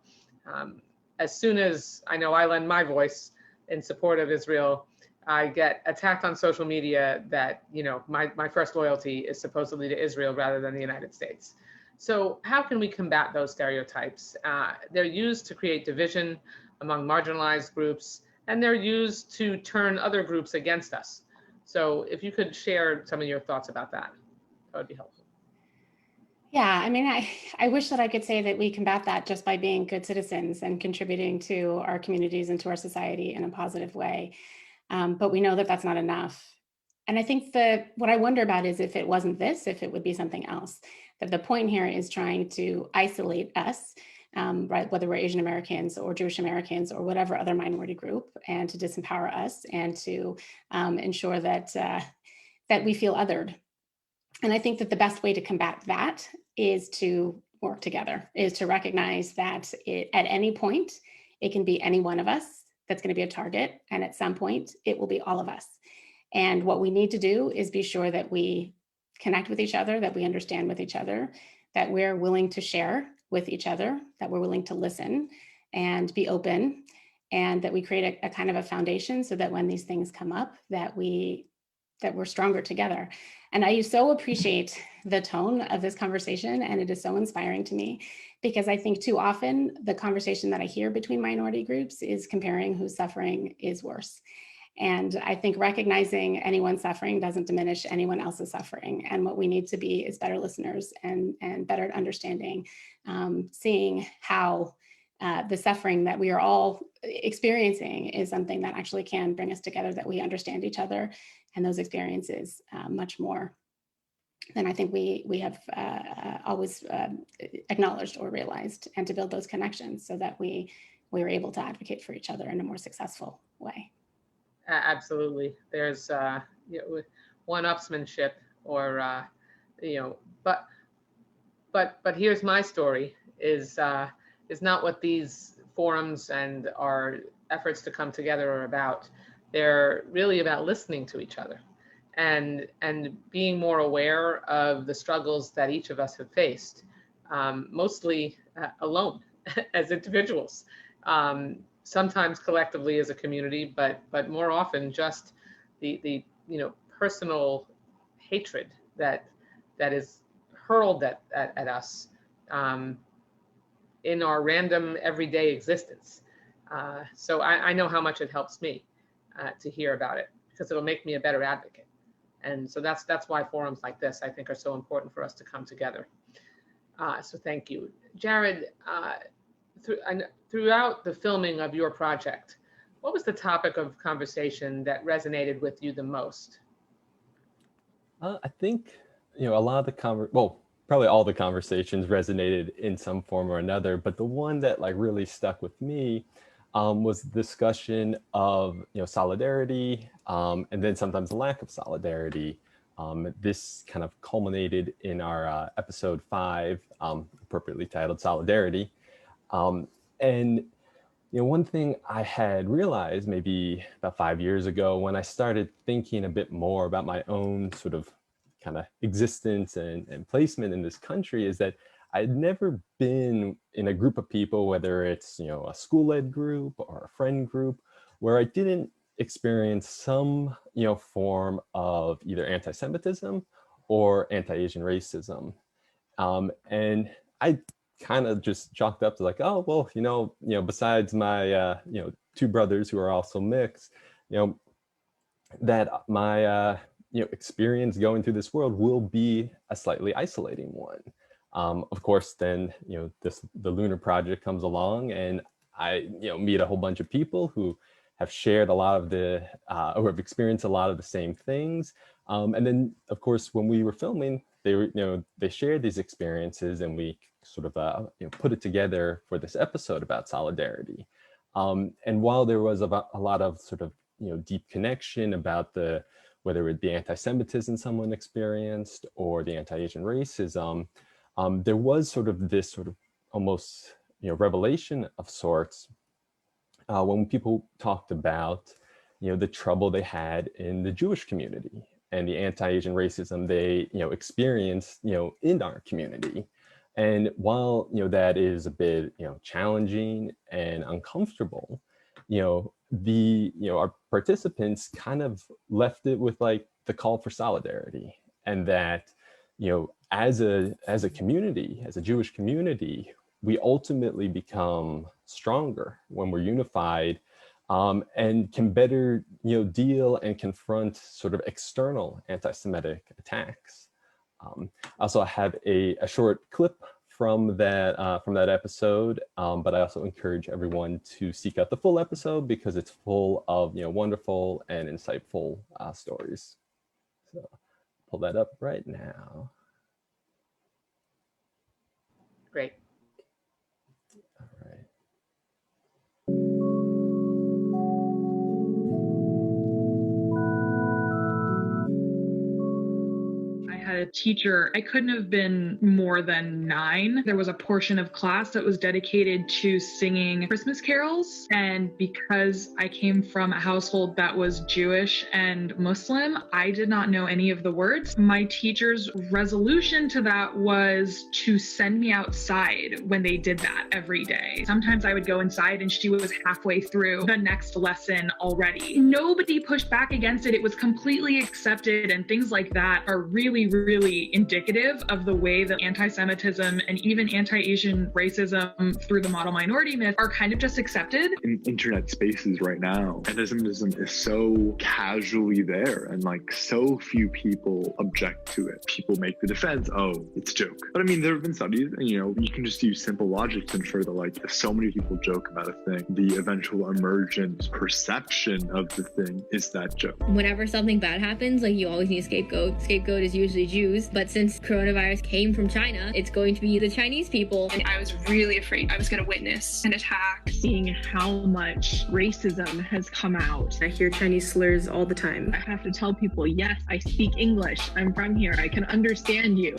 as soon as I know I lend my voice in support of Israel, I get attacked on social media that, my first loyalty is supposedly to Israel rather than the United States. So how can we combat those stereotypes? They're used to create division among marginalized groups, and they're used to turn other groups against us. So if you could share some of your thoughts about that, that would be helpful. Yeah, I mean, I wish that I could say that we combat that just by being good citizens and contributing to our communities and to our society in a positive way. But we know that that's not enough. And I think that what I wonder about is if it wasn't this, if it would be something else. That the point here is trying to isolate us, right, whether we're Asian Americans or Jewish Americans or whatever other minority group, and to disempower us and to ensure that that we feel othered. And I think that the best way to combat that is to work together, is to recognize that at any point, it can be any one of us that's going to be a target. And at some point, it will be all of us. And what we need to do is be sure that we connect with each other, that we understand with each other, that we're willing to share with each other, that we're willing to listen and be open, and that we create a kind of a foundation so that when these things come up, that we're stronger together. And I so appreciate the tone of this conversation, and it is so inspiring to me, because I think too often the conversation that I hear between minority groups is comparing whose suffering is worse. And I think recognizing anyone's suffering doesn't diminish anyone else's suffering. And what we need to be is better listeners and better understanding, seeing how the suffering that we are all experiencing is something that actually can bring us together, that we understand each other and those experiences much more than I think we have always acknowledged or realized, and to build those connections so that we are able to advocate for each other in a more successful way. Absolutely. There's one-upsmanship, or but here's my story is not what these forums and our efforts to come together are about. They're really about listening to each other and being more aware of the struggles that each of us have faced, mostly alone as individuals. Sometimes collectively as a community, but more often just the personal hatred that is hurled at us in our random everyday existence. So I know how much it helps me to hear about it, because it'll make me a better advocate. And so that's why forums like this, I think, are so important for us to come together. So thank you. Jared, throughout the filming of your project, what was the topic of conversation that resonated with you the most? I think, a lot of the probably all the conversations resonated in some form or another, but the one that really stuck with me was discussion of solidarity, and then sometimes a lack of solidarity. This kind of culminated in our episode 5, appropriately titled Solidarity. And one thing I had realized maybe about 5 years ago when I started thinking a bit more about my own sort of kind of existence and placement in this country is that I'd never been in a group of people, whether it's a school-led group or a friend group, where I didn't experience some form of either anti-Semitism or anti-Asian racism. And I kind of just chalked up to like, oh, well, besides my, 2 brothers who are also mixed, that my, experience going through this world will be a slightly isolating one. Of course, then, the Lunar Project comes along and I, meet a whole bunch of people who have shared a lot of or have experienced a lot of the same things. And then, of course, when we were filming, they shared these experiences and we sort of, put it together for this episode about solidarity. And while there was a lot of sort of, deep connection about whether it be anti-Semitism someone experienced or the anti-Asian racism, there was sort of this sort of almost, revelation of sorts when people talked about, the trouble they had in the Jewish community and the anti-Asian racism they, experienced, in our community. And while, that is a bit, challenging and uncomfortable, our participants kind of left it with like the call for solidarity, and that, as a community, as a Jewish community, we ultimately become stronger when we're unified, and can better, deal and confront sort of external anti-Semitic attacks. I also have a short clip from that episode, but I also encourage everyone to seek out the full episode because it's full of wonderful and insightful stories. So pull that up right now. Great. All right. A teacher, I couldn't have been more than 9. There was a portion of class that was dedicated to singing Christmas carols. And because I came from a household that was Jewish and Muslim, I did not know any of the words. My teacher's resolution to that was to send me outside when they did that every day. Sometimes I would go inside and she was halfway through the next lesson already. Nobody pushed back against it. It was completely accepted, and things like that are really indicative of the way that anti-Semitism and even anti-Asian racism through the model minority myth are kind of just accepted. In internet spaces right now, anti-Semitism is so casually there, and like so few people object to it. People make the defense, oh, it's a joke. But I mean, there have been studies, and you can just use simple logic to infer that like if so many people joke about a thing, the eventual emergent perception of the thing is that joke. Whenever something bad happens, like you always need a scapegoat. Scapegoat is usually Jews, but since coronavirus came from China, it's going to be the Chinese people. And I was really afraid I was going to witness an attack. Seeing how much racism has come out. I hear Chinese slurs all the time. I have to tell people, yes, I speak English. I'm from here. I can understand you.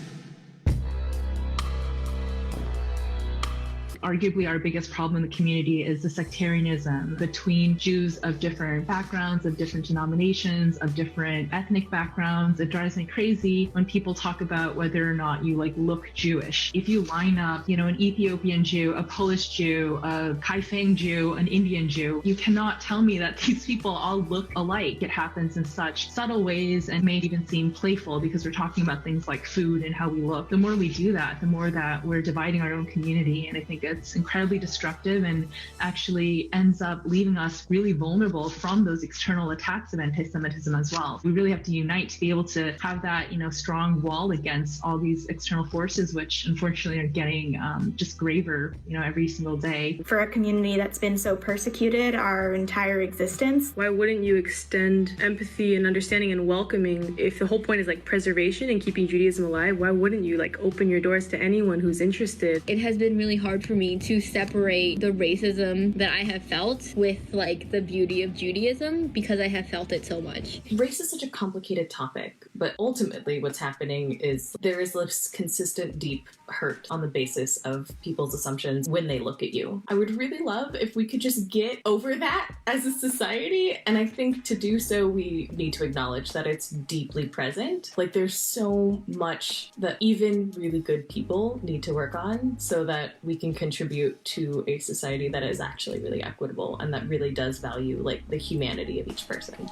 Arguably our biggest problem in the community is the sectarianism between Jews of different backgrounds, of different denominations, of different ethnic backgrounds. It drives me crazy when people talk about whether or not you look Jewish. If you line up, an Ethiopian Jew, a Polish Jew, a Kaifeng Jew, an Indian Jew, you cannot tell me that these people all look alike. It happens in such subtle ways and may even seem playful because we're talking about things like food and how we look. The more we do that, the more that we're dividing our own community. And I think it's incredibly destructive and actually ends up leaving us really vulnerable from those external attacks of anti-Semitism as well. We really have to unite to be able to have that, strong wall against all these external forces, which unfortunately are getting just graver, every single day. For a community that's been so persecuted our entire existence. Why wouldn't you extend empathy and understanding and welcoming? If the whole point is preservation and keeping Judaism alive, why wouldn't you open your doors to anyone who's interested? It has been really hard for me to separate the racism that I have felt with like the beauty of Judaism because I have felt it so much. Race is such a complicated topic, but ultimately what's happening is there is this consistent deep hurt on the basis of people's assumptions when they look at you. I would really love if we could just get over that as a society, and I think to do so we need to acknowledge that it's deeply present. Like there's so much that even really good people need to work on so that we can contribute to a society that is actually really equitable and that really does value like the humanity of each person.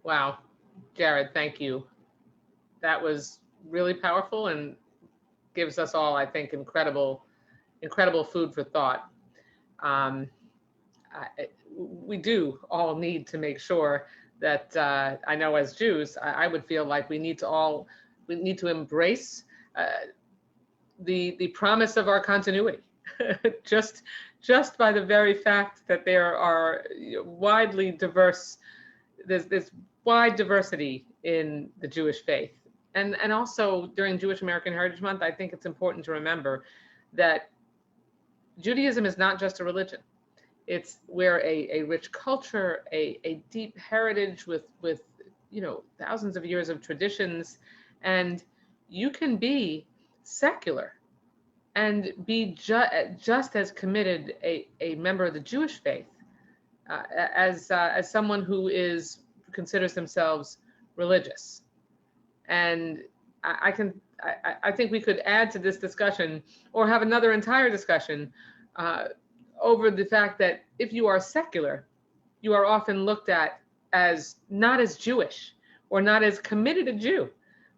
Wow, Jared, thank you. That was really powerful and gives us all, I think, incredible food for thought. We do all need to make sure that I know as Jews, I would feel like we need to embrace the promise of our continuity. just by the very fact that there are widely diverse, there's wide diversity in the Jewish faith. And also during Jewish American Heritage Month, I think it's important to remember that Judaism is not just a religion. We're a rich culture, a deep heritage with thousands of years of traditions, and you can be secular and be just as committed a member of the Jewish faith as someone who considers themselves religious. And I think we could add to this discussion or have another entire discussion over the fact that if you are secular, you are often looked at as not as Jewish or not as committed a Jew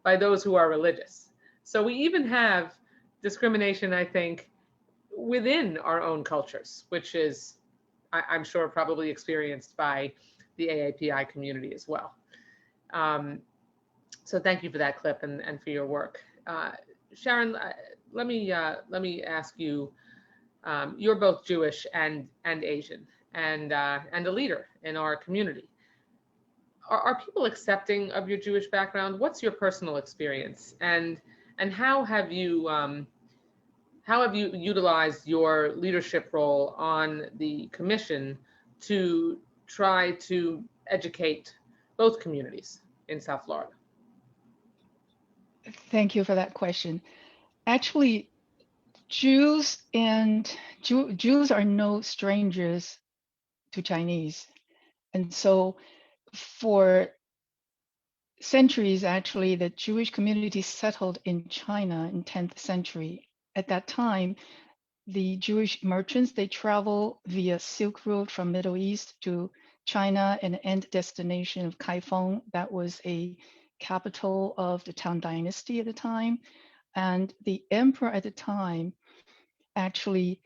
by those who are religious. So we even have discrimination, I think, within our own cultures, which is, I'm sure, probably experienced by the AAPI community as well. So thank you for that clip and for your work. Sharon, let me ask you, you're both Jewish and Asian and a leader in our community. Are people accepting of your Jewish background? What's your personal experience? And how have you utilized your leadership role on the commission to try to educate both communities in South Florida? Thank you for that question. Actually, Jews are no strangers to Chinese. And so for centuries, actually, the Jewish community settled in China in 10th century. At that time, the Jewish merchants, they travel via Silk Road from Middle East to China and the end destination of Kaifeng. That was a capital of the Tang Dynasty at the time. And the emperor at the time actually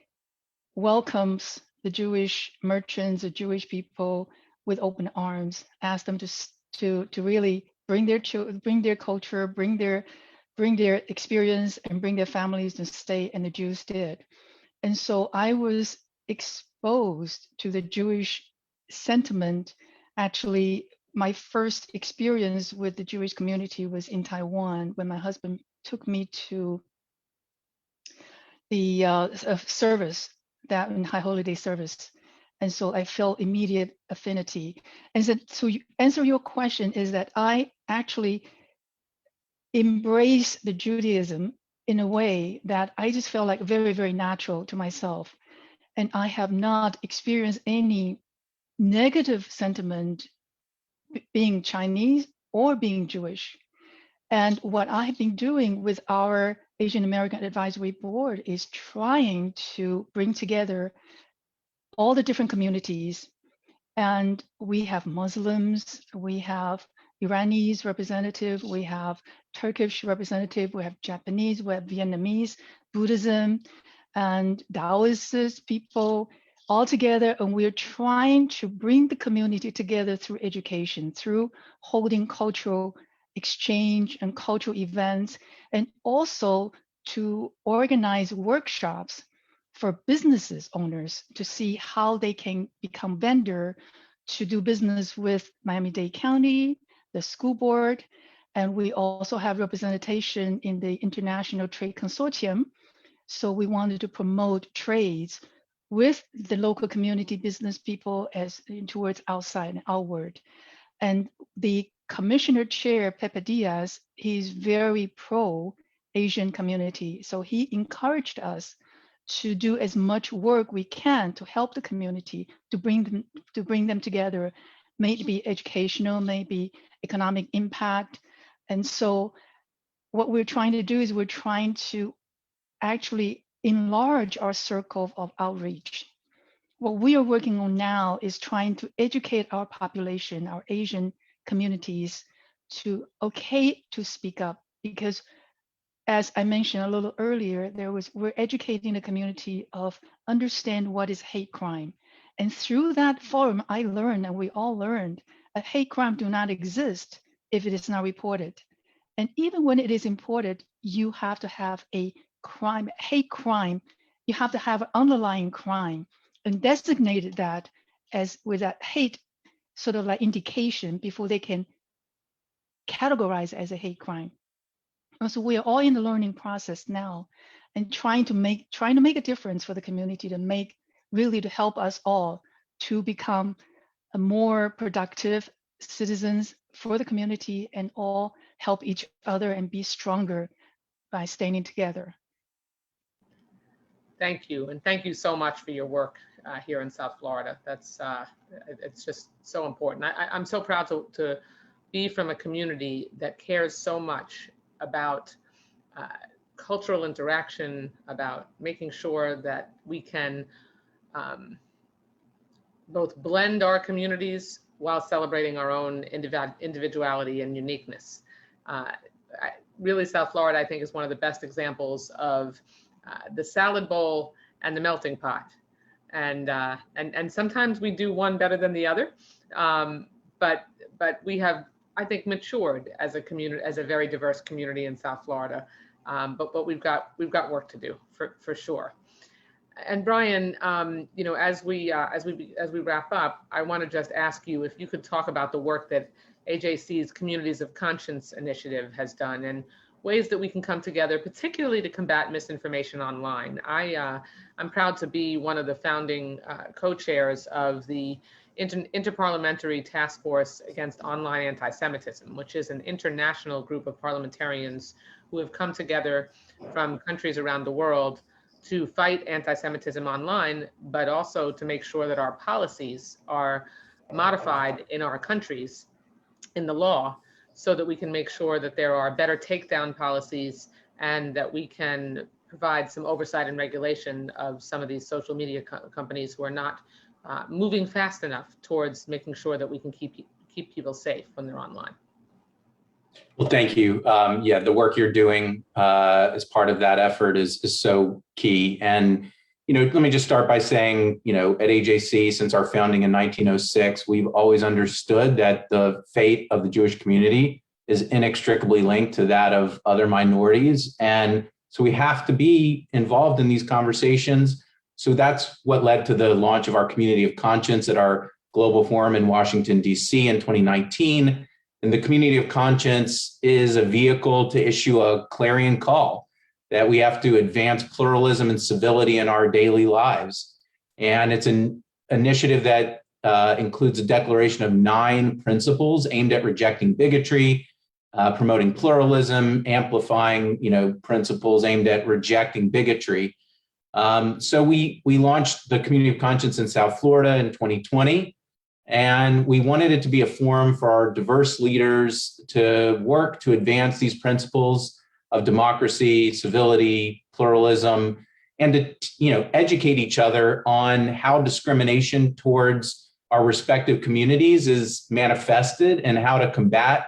welcomes the Jewish merchants, the Jewish people with open arms, ask them to really bring their culture, bring their experience and bring their families to stay, and the Jews did. And so I was exposed to the Jewish sentiment. Actually, my first experience with the Jewish community was in Taiwan when my husband took me to the service, that in High Holiday service. And so I felt immediate affinity. And so to answer your question is that I actually embrace the Judaism in a way that I just felt like very, very natural to myself. And I have not experienced any negative sentiment being Chinese or being Jewish. And what I've been doing with our Asian American Advisory Board is trying to bring together all the different communities. And we have Muslims, we have Iranians representative, we have Turkish representative, we have Japanese, we have Vietnamese, Buddhism, and Taoist people all together. And we're trying to bring the community together through education, through holding cultural exchange and cultural events, and also to organize workshops for businesses owners to see how they can become vendor to do business with Miami-Dade County, the school board, and we also have representation in the International Trade Consortium. So we wanted to promote trades with the local community business people as towards outside and outward. And the commissioner chair, Pepe Diaz, he's very pro Asian community. So he encouraged us to do as much work we can to help the community, to bring them together, maybe educational, maybe economic impact. And so what we're trying to do is we're trying to actually enlarge our circle of outreach. What we are working on now is trying to educate our population, our Asian communities, to speak up, because as I mentioned a little earlier, we're educating the community of understand what is hate crime. And through that forum, I learned, and we all learned, a hate crime do not exist if it is not reported. And even when it is reported, you have to have a crime, hate crime, you have to have an underlying crime and designated that as with that hate sort of like indication before they can categorize as a hate crime. And so we are all in the learning process now and trying to make a difference for the community, to help us all to become a more productive citizens for the community and all help each other and be stronger by standing together. Thank you, and thank you so much for your work here in South Florida. That's it's just so important. I'm so proud to be from a community that cares so much about cultural interaction, about making sure that we can both blend our communities while celebrating our own individuality and uniqueness. Really, South Florida, I think, is one of the best examples of the salad bowl and the melting pot. And sometimes we do one better than the other, but we have, I think, matured as a community, as a very diverse community in South Florida. But we've got work to do for sure. And Brian, as we wrap up, I want to just ask you if you could talk about the work that AJC's Communities of Conscience initiative has done and ways that we can come together, particularly to combat misinformation online. I'm proud to be one of the founding co-chairs of the Interparliamentary Task Force Against Online Anti-Semitism, which is an international group of parliamentarians who have come together from countries around the world to fight anti-Semitism online, but also to make sure that our policies are modified in our countries in the law so that we can make sure that there are better takedown policies and that we can provide some oversight and regulation of some of these social media companies who are not moving fast enough towards making sure that we can keep people safe when they're online. Well, thank you. Yeah, the work you're doing as part of that effort is so key. And, let me just start by saying, at AJC, since our founding in 1906, we've always understood that the fate of the Jewish community is inextricably linked to that of other minorities. And so we have to be involved in these conversations. So that's what led to the launch of our Community of Conscience at our global forum in Washington, D.C. in 2019. And the Community of Conscience is a vehicle to issue a clarion call that we have to advance pluralism and civility in our daily lives. And it's an initiative that includes a declaration of 9 principles aimed at rejecting bigotry, promoting pluralism, amplifying, principles aimed at rejecting bigotry. So we launched the Community of Conscience in South Florida in 2020. And we wanted it to be a forum for our diverse leaders to work to advance these principles of democracy, civility, pluralism, and to educate each other on how discrimination towards our respective communities is manifested and how to combat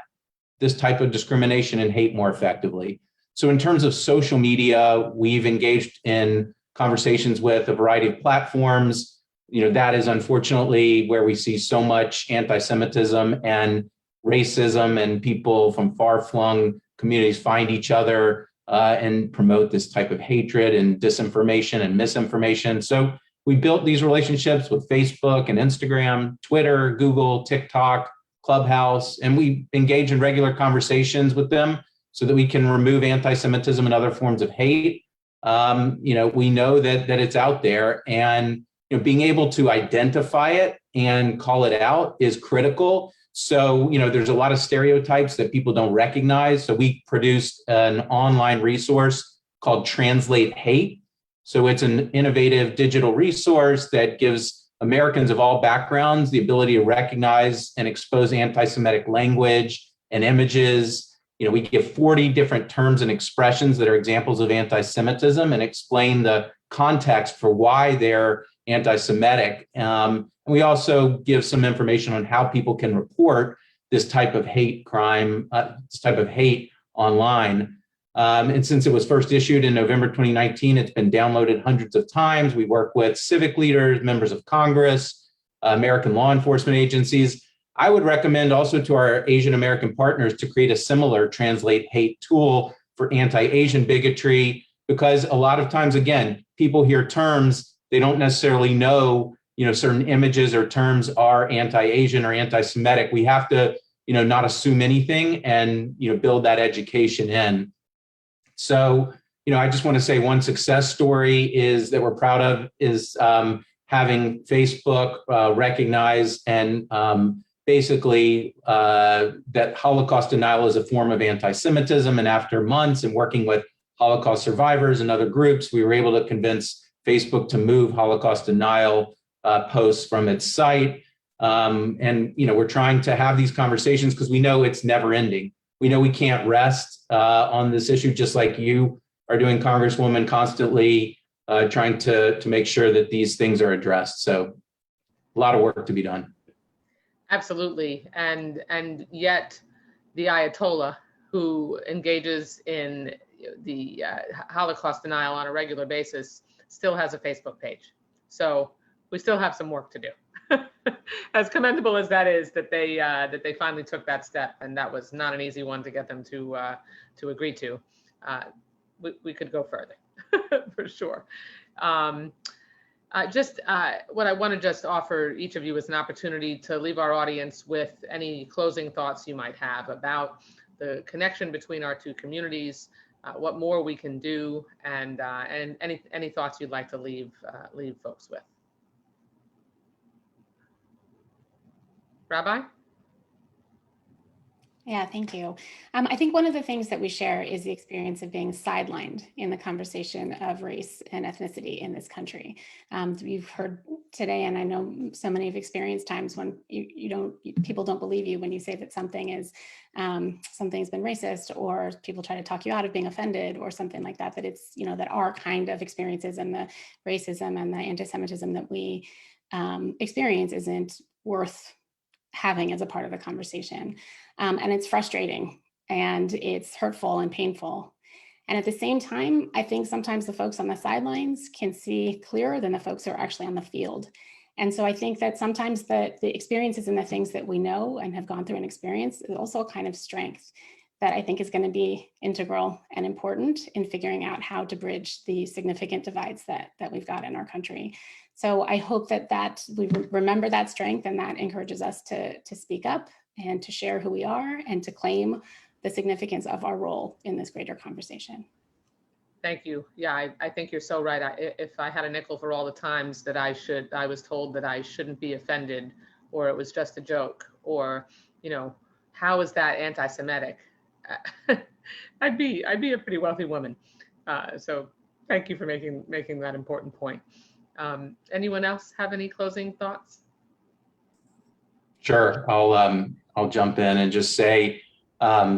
this type of discrimination and hate more effectively. So in terms of social media, we've engaged in conversations with a variety of platforms. That is unfortunately where we see so much anti-Semitism and racism, and people from far-flung communities find each other and promote this type of hatred and disinformation and misinformation. So we built these relationships with Facebook and Instagram, Twitter, Google, TikTok, Clubhouse, and we engage in regular conversations with them so that we can remove anti-Semitism and other forms of hate. We know that it's out there, and being able to identify it and call it out is critical. So, there's a lot of stereotypes that people don't recognize. So we produced an online resource called Translate Hate. So it's an innovative digital resource that gives Americans of all backgrounds the ability to recognize and expose anti-Semitic language and images. We give 40 different terms and expressions that are examples of anti-Semitism and explain the context for why they're anti-Semitic. And we also give some information on how people can report this type of hate crime, this type of hate online. And since it was first issued in November 2019, it's been downloaded hundreds of times. We work with civic leaders, members of Congress, American law enforcement agencies. I would recommend also to our Asian American partners to create a similar Translate Hate tool for anti-Asian bigotry, because a lot of times, again, people hear terms, they don't necessarily know, certain images or terms are anti-Asian or anti-Semitic. We have to, not assume anything and, build that education in. So, I just want to say one success story is that we're proud of is having Facebook recognize and basically that Holocaust denial is a form of anti-Semitism. And after months and working with Holocaust survivors and other groups, we were able to convince Facebook to move Holocaust denial posts from its site. And, we're trying to have these conversations because we know it's never ending. We know we can't rest on this issue, just like you are doing, Congresswoman, constantly trying to make sure that these things are addressed. So a lot of work to be done. Absolutely. And yet the Ayatollah, who engages in the Holocaust denial on a regular basis, still has a Facebook page. So we still have some work to do. As commendable as that is, that they finally took that step, and that was not an easy one to get them to agree to. We could go further, for sure. What I want to just offer each of you is an opportunity to leave our audience with any closing thoughts you might have about the connection between our two communities, what more we can do, and any thoughts you'd like to leave folks with. Rabbi? Yeah, thank you. I think one of the things that we share is the experience of being sidelined in the conversation of race and ethnicity in this country. You've heard today, and I know so many have experienced times when people don't believe you when you say that something's been racist, or people try to talk you out of being offended or something like that, that it's, that our kind of experiences and the racism and the anti-Semitism that we experience isn't worth having as a part of the conversation. And it's frustrating and it's hurtful and painful. And at the same time, I think sometimes the folks on the sidelines can see clearer than the folks who are actually on the field. And so I think that sometimes the experiences and the things that we know and have gone through and experienced is also a kind of strength that I think is going to be integral and important in figuring out how to bridge the significant divides that we've got in our country. So I hope that we remember that strength, and that encourages us to speak up and to share who we are and to claim the significance of our role in this greater conversation. Thank you. Yeah, I think you're so right. If I had a nickel for all the times that I was told that I shouldn't be offended, or it was just a joke, or, how is that anti-Semitic? I'd be a pretty wealthy woman. So thank you for making that important point. Anyone else have any closing thoughts? Sure, I'll jump in and just say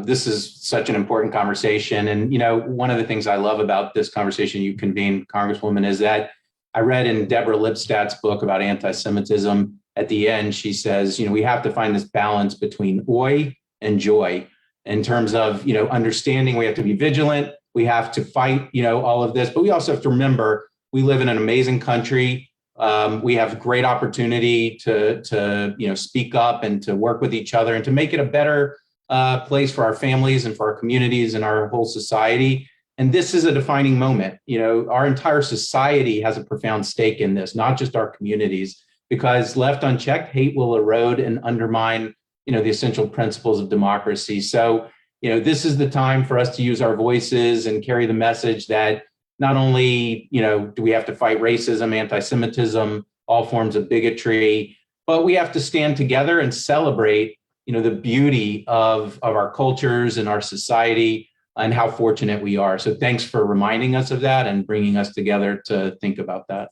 this is such an important conversation. And one of the things I love about this conversation you convened, Congresswoman, is that I read in Deborah Lipstadt's book about anti-Semitism. At the end, she says, we have to find this balance between oi and joy in terms of understanding. We have to be vigilant. We have to fight all of this, but we also have to remember we live in an amazing country. We have great opportunity to speak up and to work with each other and to make it a better place for our families and for our communities and our whole society. And this is a defining moment. You know, our entire society has a profound stake in this, not just our communities, because left unchecked, hate will erode and undermine, you know, the essential principles of democracy. So, you know, this is the time for us to use our voices and carry the message that not only, you know, do we have to fight racism, anti-Semitism, all forms of bigotry, but we have to stand together and celebrate, you know, the beauty of our cultures and our society and how fortunate we are. So thanks for reminding us of that and bringing us together to think about that.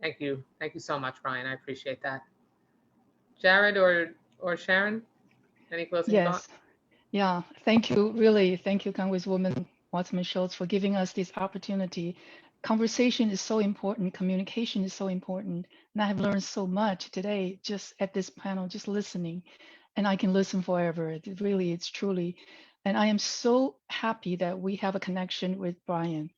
Thank you. Thank you so much, Brian. I appreciate that. Jared or Sharon, any closing thoughts? Yeah, thank you. Really, thank you, Congresswoman Wasserman-Schultz, for giving us this opportunity. Conversation is so important. Communication is so important. And I have learned so much today just at this panel, just listening. And I can listen forever. It really, it's truly. And I am so happy that we have a connection with Brian.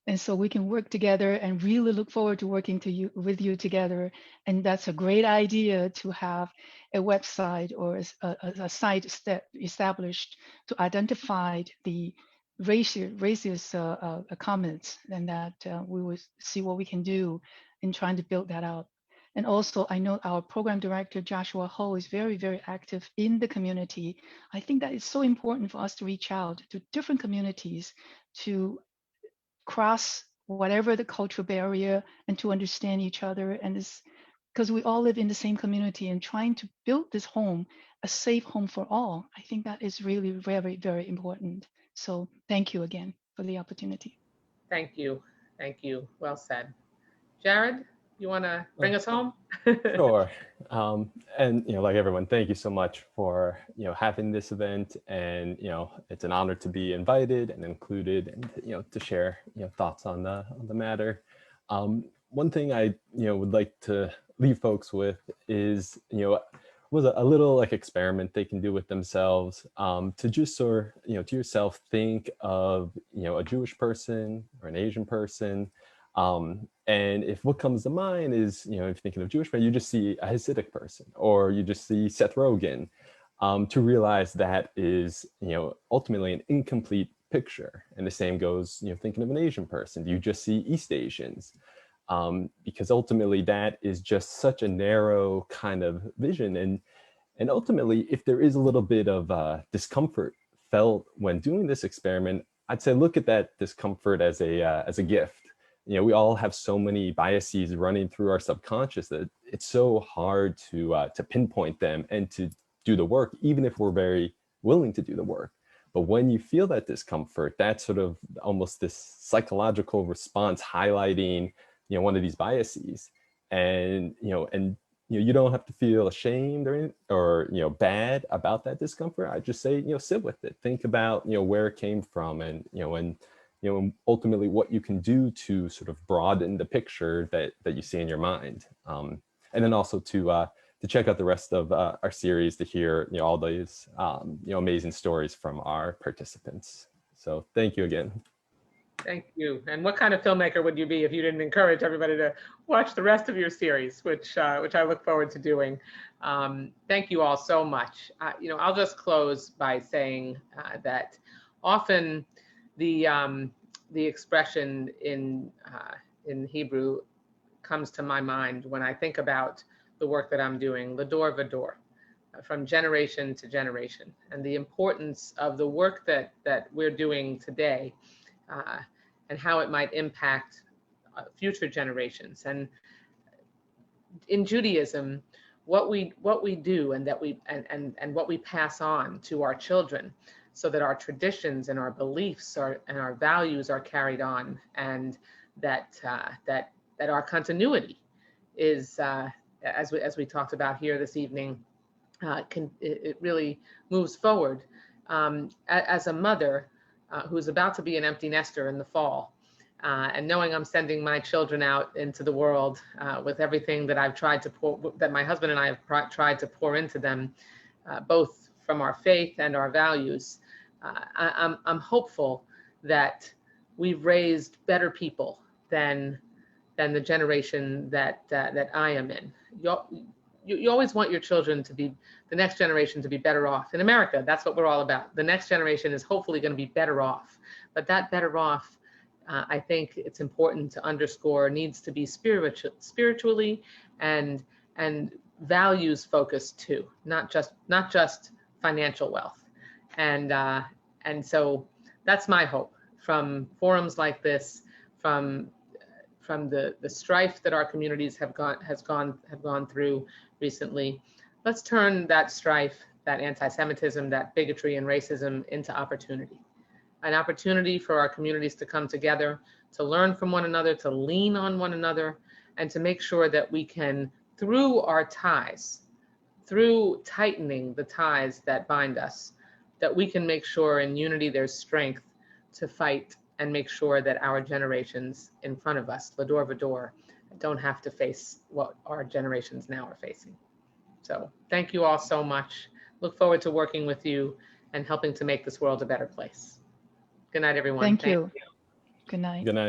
And so we can work together and really look forward to working with you together. And that's a great idea to have a website or a site established to identify the racist comments, and that we will see what we can do in trying to build that out. And also, I know our program director, Joshua Ho, is very, very active in the community. I think that it's so important for us to reach out to different communities to cross whatever the cultural barrier and to understand each other. And it's because we all live in the same community and trying to build this home, a safe home for all. I think that is really very, very important. So thank you again for the opportunity. Thank you. Thank you. Well said. Jared, you want to bring us home? Sure. And, you know, like everyone, thank you so much for, you know, having this event. And, you know, it's an honor to be invited and included and, you know, to share, you know, thoughts on the matter. One thing I, you know, would like to leave folks with is, you know, was a little like experiment they can do with themselves, to just sort of, you know, to yourself think of, you know, a Jewish person or an Asian person. And if what comes to mind is, you know, if you're thinking of Jewish, you just see a Hasidic person, or you just see Seth Rogen, to realize that is, you know, ultimately an incomplete picture. And the same goes, you know, thinking of an Asian person, do you just see East Asians? Because ultimately that is just such a narrow kind of vision. And ultimately, if there is a little bit of discomfort felt when doing this experiment, I'd say look at that discomfort as a gift. You know, we all have so many biases running through our subconscious that it's so hard to pinpoint them and to do the work, even if we're very willing to do the work. But when you feel that discomfort, that's sort of almost this psychological response highlighting, you know, one of these biases. And you don't have to feel ashamed or you know, bad about that discomfort. I just say, you know, sit with it, think about, you know, where it came from, and ultimately what you can do to sort of broaden the picture that you see in your mind. And then also to check out the rest of our series to hear, you know, all these you know, amazing stories from our participants. So thank you again. Thank you. And what kind of filmmaker would you be if you didn't encourage everybody to watch the rest of your series, which I look forward to doing. Thank you all so much. You know, I'll just close by saying that often the expression in Hebrew comes to my mind when I think about the work that I'm doing, Lador Vador, from generation to generation, and the importance of the work that we're doing today, and how it might impact future generations. And in Judaism, what we do and what we pass on to our children, so that our traditions and our beliefs and our values are carried on, and that our continuity is, as we talked about here this evening, it really moves forward. As a mother who's about to be an empty nester in the fall, and knowing I'm sending my children out into the world with everything that that my husband and I have tried to pour into them, both from our faith and our values, I'm hopeful that we've raised better people than the generation that I am in. you always want your children to be, the next generation to be better off. In America, that's what we're all about. The next generation is hopefully going to be better off. But that better off, I think it's important to underscore, needs to be spiritually and values focused too, not just financial wealth. And so that's my hope from forums like this, from the strife that our communities have gone through recently. Let's turn that strife, that anti-Semitism, that bigotry and racism into opportunity. An opportunity for our communities to come together, to learn from one another, to lean on one another, and to make sure that we can, through our ties, through tightening the ties that bind us, that we can make sure in unity there's strength to fight and make sure that our generations in front of us, Lador Vador, don't have to face what our generations now are facing. So thank you all so much. Look forward to working with you and helping to make this world a better place. Good night, everyone. Thank you. Good night. Good night.